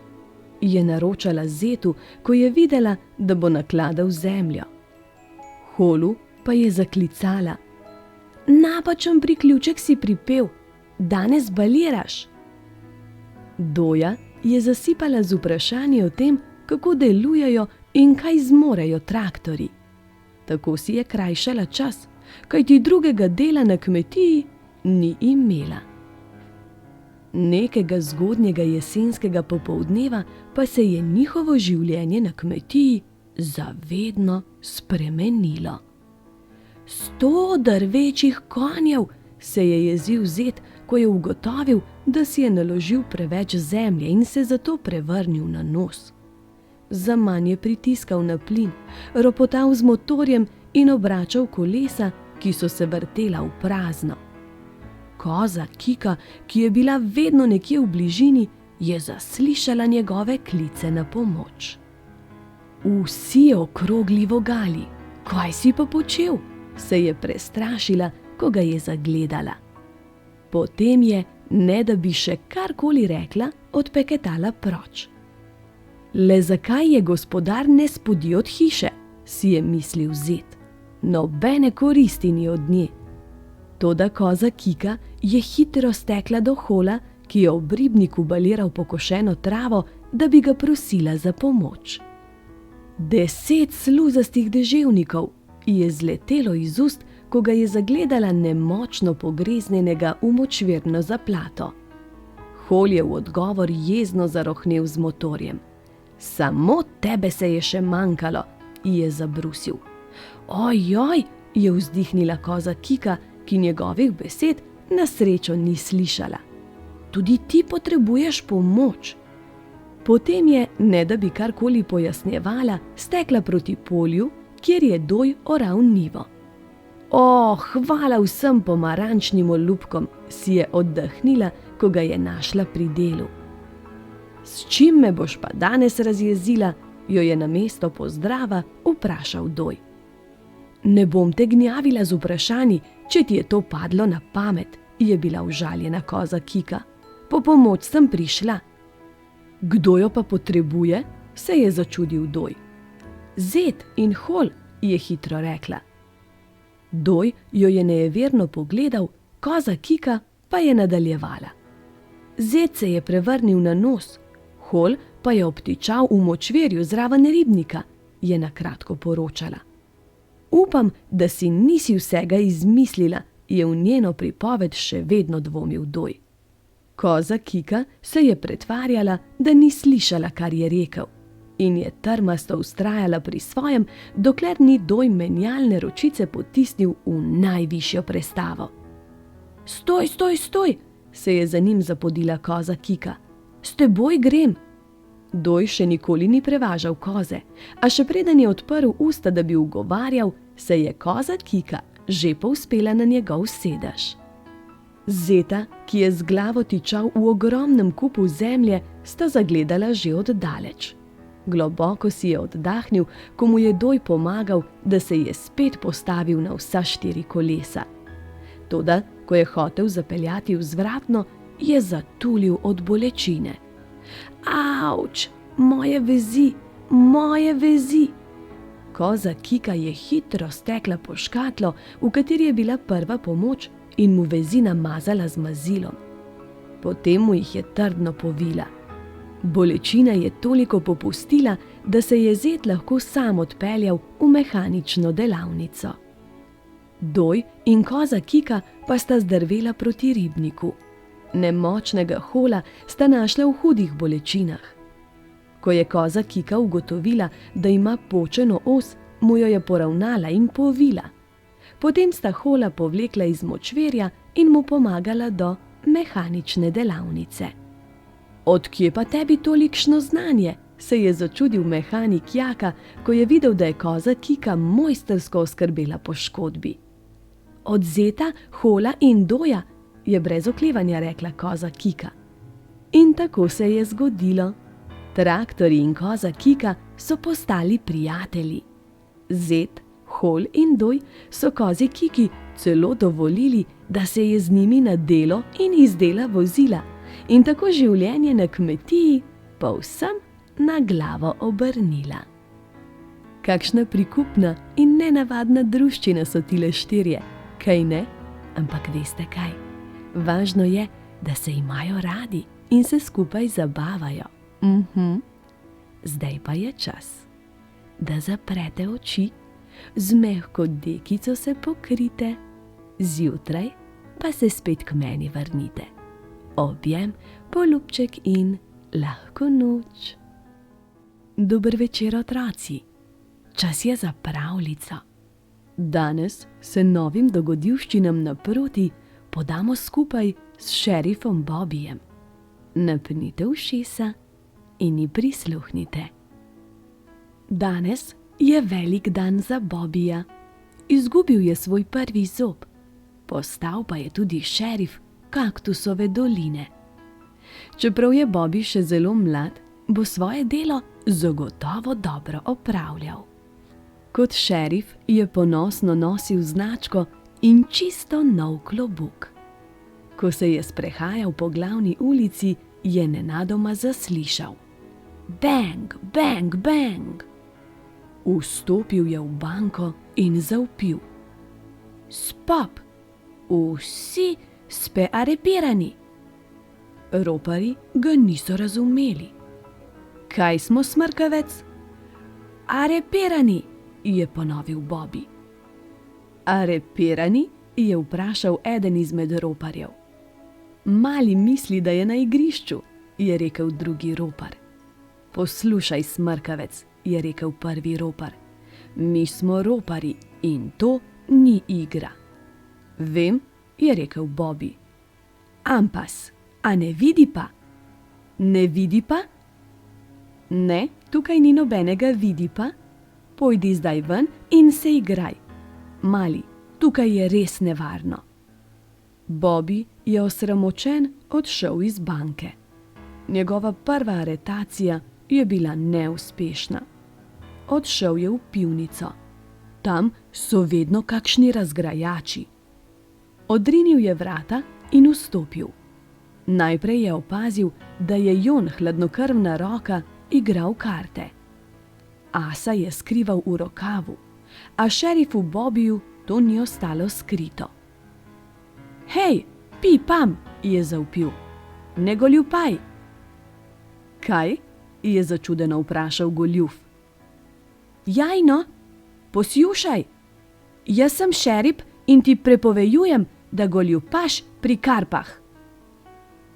je naročala zetu, ko je videla, da bo nakladal zemljo. Holu pa je zaklicala: napačen priključek si pripel, danes baliraš. Doja je zasipala z vprašanji o tem, kako delujejo in kaj zmorejo traktorji. Tako si je krajšala čas, kajti drugega dela na kmetiji ni imela. Nekega zgodnjega jesenskega popoldneva pa se je njihovo življenje na kmetiji zavedno spremenilo. 100 drvečih konjev, se je jezil zed, ko je ugotovil, da si je naložil preveč zemlje in se zato prevrnil na nos. Zaman je pritiskal na plin, ropotal z motorjem in obračal kolesa, ki so se vrtela v prazno. Koza Kika, ki je bila vedno nekje v bližini, je zaslišala njegove klice na pomoč. Vsi okrogli vogali: kaj si pa počel? Se je prestrašila, ko ga je zagledala. Potem je, ne da bi še karkoli rekla, odpeketala proč. Le zakaj je gospodar ne spodi od hiše, si je mislil zed. Nobene koristi ni od nje. Toda koza Kika je hitro stekla do hola, ki je ob ribniku baliral pokošeno travo, da bi ga prosila za pomoč. 10 sluzastih deževnikov je zletelo iz ust, ko ga je zagledala nemočno pogreznjenega v močvirno zaplato. Hol je v odgovor jezno zarohnel z motorjem. Samo tebe se je še manjkalo, je zabrusil. Ojoj, je vzdihnila koza Kika, ki njegovih besed na srečo ni slišala. Tudi ti potrebuješ pomoč. Potem je, ne da bi karkoli pojasnjevala, stekla proti polju, kjer je doj oral njivo. Hvala vsem pomarančnim olupkom, si je oddahnila, ko ga je našla pri delu. S čim me boš pa danes razjezila, jo je namesto pozdrava vprašal doj. Ne bom te gnjavila z vprašanji, če ti je to padlo na pamet, je bila užaljena koza Kika. Po pomoč sem prišla. Kdo jo pa potrebuje? Se je začudil doj. Zed in hol, je hitro rekla. Doj jo je nejeverno pogledal, koza Kika pa je nadaljevala. Zed se je prevrnil na nos, hol pa je obtičal v močvirju zraven ribnika, je na kratko poročala. Upam, da si nisi vsega izmislila, je v njeno pripoved še vedno dvomil doj. Koza Kika se je pretvarjala, da ni slišala, kar je rekel, in je trmasto vztrajala pri svojem, dokler ni doj menjalne ročice potisnil v najvišjo prestavo. Stoj, stoj, stoj, se je za njim zapodila koza Kika. S teboj grem. Doj še nikoli ni prevažal koze, a še preden je odprl usta, da bi ugovarjal, se je koza Kika že povzpela na njegov sedež. Zeta, ki je z glavo tičal v ogromnem kupu zemlje, sta zagledala že od daleč. Globoko si je oddahnil, ko mu je doj pomagal, da se je spet postavil na vsa 4 kolesa. Toda, ko je hotel zapeljati vzvratno, je zatulil od bolečine. Avč, moje vezi, moje vezi! Koza Kika je hitro stekla po škatlo, v kateri je bila prva pomoč, in mu vezi namazala z mazilom. Potem mu jih je trdno povila. Bolečina je toliko popustila, da se je zet lahko sam odpeljal v mehanično delavnico. Doj in koza Kika pa sta zdrvela proti ribniku. Nemočnega Hola sta našla v hudih bolečinah. Ko je koza Kika ugotovila, da ima počeno os, mu jo je poravnala in povila. Potem sta Hola povlekla iz močvirja in mu pomagala do mehanične delavnice. Od kje pa tebi tolikšno znanje? Se je začudil mehanik Jaka, ko je videl, da je koza Kika mojstrsko oskrbela poškodbi. Od zeta, Hola in Doja, je brez oklevanja rekla koza Kika. In tako se je zgodilo. Traktorji in koza Kika so postali prijatelji. Zet, Hol in Doj so kozi Kiki celo dovolili, da se je z njimi nadelo in izdela vozila, in tako življenje na kmetiji povsem na glavo obrnila. Kakšna prikupna in nenavadna druščina so tile štirje, kaj ne? Ampak veste kaj? Važno je, da se imajo radi in se skupaj zabavajo. Zdaj pa je čas, da zaprete oči, z mehko dekico se pokrite, zjutraj pa se spet k meni vrnite. Objem, poljubček in lahko noč. Dober večer, otroci. Čas je za pravljico. Danes se novim dogodivščinam naproti podamo skupaj s šerifom Bobijem. Napnite ušesa in ji prisluhnite. Danes je velik dan za Bobija. Izgubil je svoj prvi zob. Postal pa je tudi šerif Kaktusove doline. Čeprav je Bobi še zelo mlad, bo svoje delo zagotovo dobro opravljal. Kot šerif je ponosno nosil značko in čisto nov klobuk. Ko se je sprehajal po glavni ulici, je nenadoma zaslišal: bang, bang, bang! Vstopil je v banko in zavpil: Stop! Vsi ste aretirani! Roparji ga niso razumeli. Kaj smo, smrkavec? Aretirani, je ponovil Bobi. Aretirani, je vprašal eden izmed roparjev. Mali misli, da je na igrišču, je rekel drugi ropar. Poslušaj, smrkavec, je rekel prvi ropar. Mi smo roparji in to ni igra. Vem, je rekel Bobi. Ampas, a ne vidi pa? Ne vidi pa? Ne, tukaj ni nobenega vidi pa. Pojdi zdaj ven in se igraj. Mali, tukaj je res nevarno. Bobi je osramočen odšel iz banke. Njegova prva aretacija je bila neuspešna. Odšel je v pivnico. Tam so vedno kakšni razgrajači. Odrinil je vrata in vstopil. Najprej je opazil, da je Jon, hladnokrvna roka, igral karte. Asa je skrival v rokavu, a šerifu Bobiju to ni ostalo skrito. Hej, pi pam, je zavpil. Ne goljufaj. Kaj? Je začudeno vprašal goljuf. Jajno, poslušaj, jaz sem šerif in ti prepovejujem, da goljufaš pri karpah.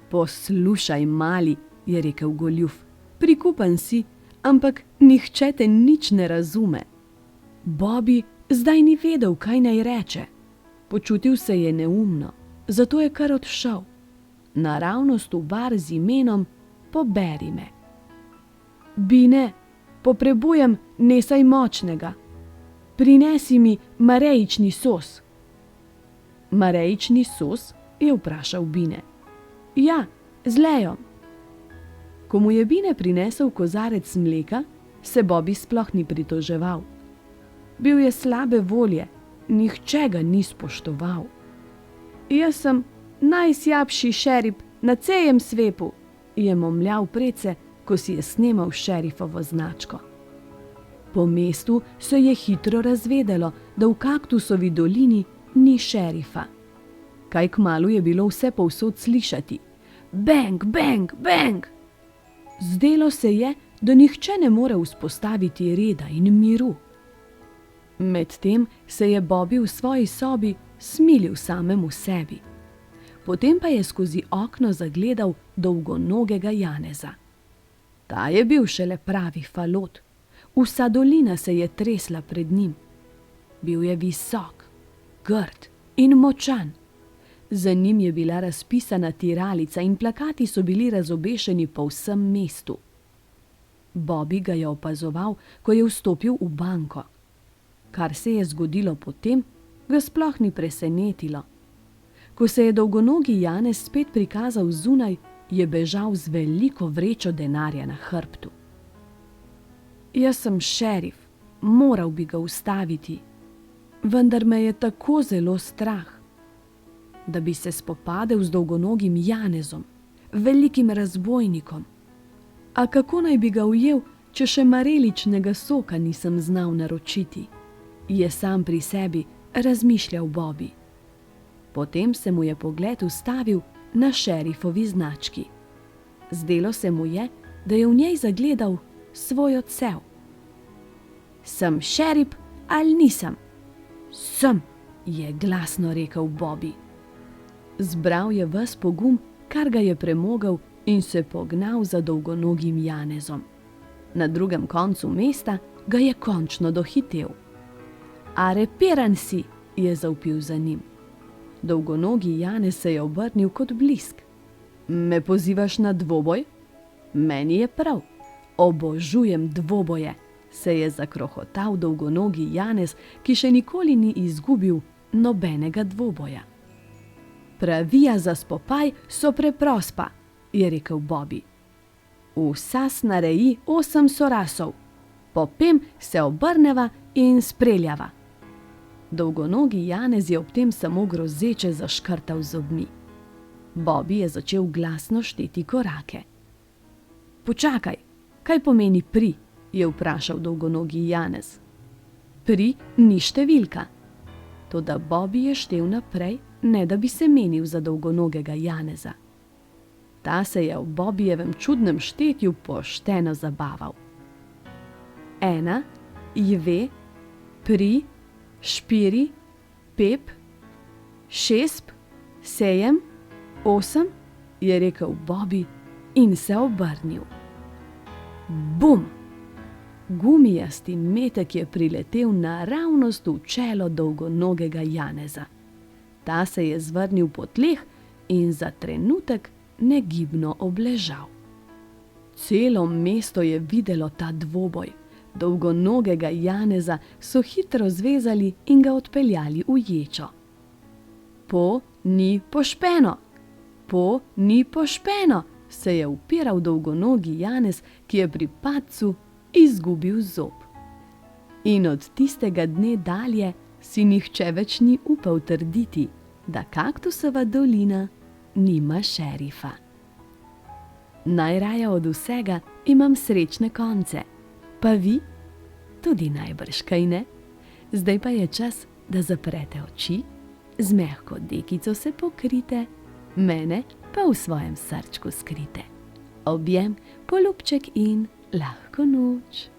Poslušaj, mali, je rekel goljuf, prikupan si, ampak nihče te nič ne razume. Bobi zdaj ni vedel, kaj naj reče. Počutil se je neumno, zato je kar odšel. Naravnost v bar z imenom Poberi me. Bine, potrebujem nesaj močnega. Prinesi mi marejični sos. Marejični sos? Je vprašal Bine. Ja, z lejom. Ko mu je Bine prinesel kozarec mleka, se Bobi sploh ni pritoževal. Bil je slabe volje, nihče ga ni spoštoval. Jaz sem najslabši šerif na celem svetu, je momljal prece, ko si je snemal šerifovo značko. Po mestu se je hitro razvedelo, da v Kaktusovi dolini ni šerifa. Kaj kmalu je bilo vse povsod slišati: bang, bang, bang! Zdelo se je, da nihče ne more vzpostaviti reda in miru. Medtem se je Bobby v svoji sobi smilil samemu sebi. Potem pa je skozi okno zagledal dolgonogega Janeza. Ta je bil šele pravi falot. Vsa dolina se je tresla pred njim. Bil je visok, grd in močan. Za njim je bila razpisana tiralica in plakati so bili razobešeni po vsem mestu. Bobby ga je opazoval, ko je vstopil v banko. Kar se je zgodilo potem, ga sploh ni presenetilo. Ko se je dolgonogi Janez spet prikazal zunaj, je bežal z veliko vrečo denarja na hrbtu. Jaz sem šerif, moral bi ga ustaviti, vendar me je tako zelo strah, da bi se spopadel z dolgonogim Janezom, velikim razbojnikom. A kako naj bi ga ujel, če še mareličnega soka nisem znal naročiti, je sam pri sebi razmišljal Bobby. Potem se mu je pogled ustavil na šerifovi znački. Zdelo se mu je, da je v njej zagledal svoj odsev. Sem šerif ali nisem? Sem, je glasno rekel Bobby. Zbral je ves pogum, kar ga je premogel, in se pognal za dolgonogim Janezom. Na drugem koncu mesta ga je končno dohitel. Arepiran si, je zavpil za njim. Dolgonogi Janez se je obrnil kot blisk. Me pozivaš na dvoboj? Meni je prav. Obožujem dvoboje, se je zakrohotal dolgonogi Janez, ki še nikoli ni izgubil nobenega dvoboja. Pravila za spopaj so preprosta, je rekel Bobby. Vsas nareji 8 sorazov, popem se obrneva in streljava. Dolgonogi Janez je ob tem samo grozeče zaškrtal zobmi. Bobby je začel glasno šteti korake. Počakaj, kaj pomeni pri? Je vprašal dolgonogi Janez. Pri ni številka. Toda Bobby je štel naprej, ne da bi se menil za dolgonogega Janeza. Ta se je v Bobbyjevem čudnem štetju pošteno zabaval. 1, 2, pri, 4, 5, 6, 7, 8, je rekel Bobby in se obrnil. Bum! Gumijasti metek je priletel naravnost v čelo dolgonogega Janeza. Ta se je zvrnil po tleh in za trenutek negibno obležal. Celo mesto je videlo ta dvoboj. Dolgonogega Janeza so hitro zvezali in ga odpeljali v ječo. Po ni pošpeno, po ni pošpeno, se je upiral dolgonogi Janez, ki je pri padcu izgubil zob. In od tistega dne dalje si nihče več ni upal trditi, da Kaktusova dolina nima šerifa. Najraje od vsega imam srečne konce, pa vi? Tudi najbrž, kaj ne? Zdaj pa je čas, da zaprete oči, z mehko dekico se pokrite, mene pa v svojem srčku skrite. Objem, poljubček in lahko noč.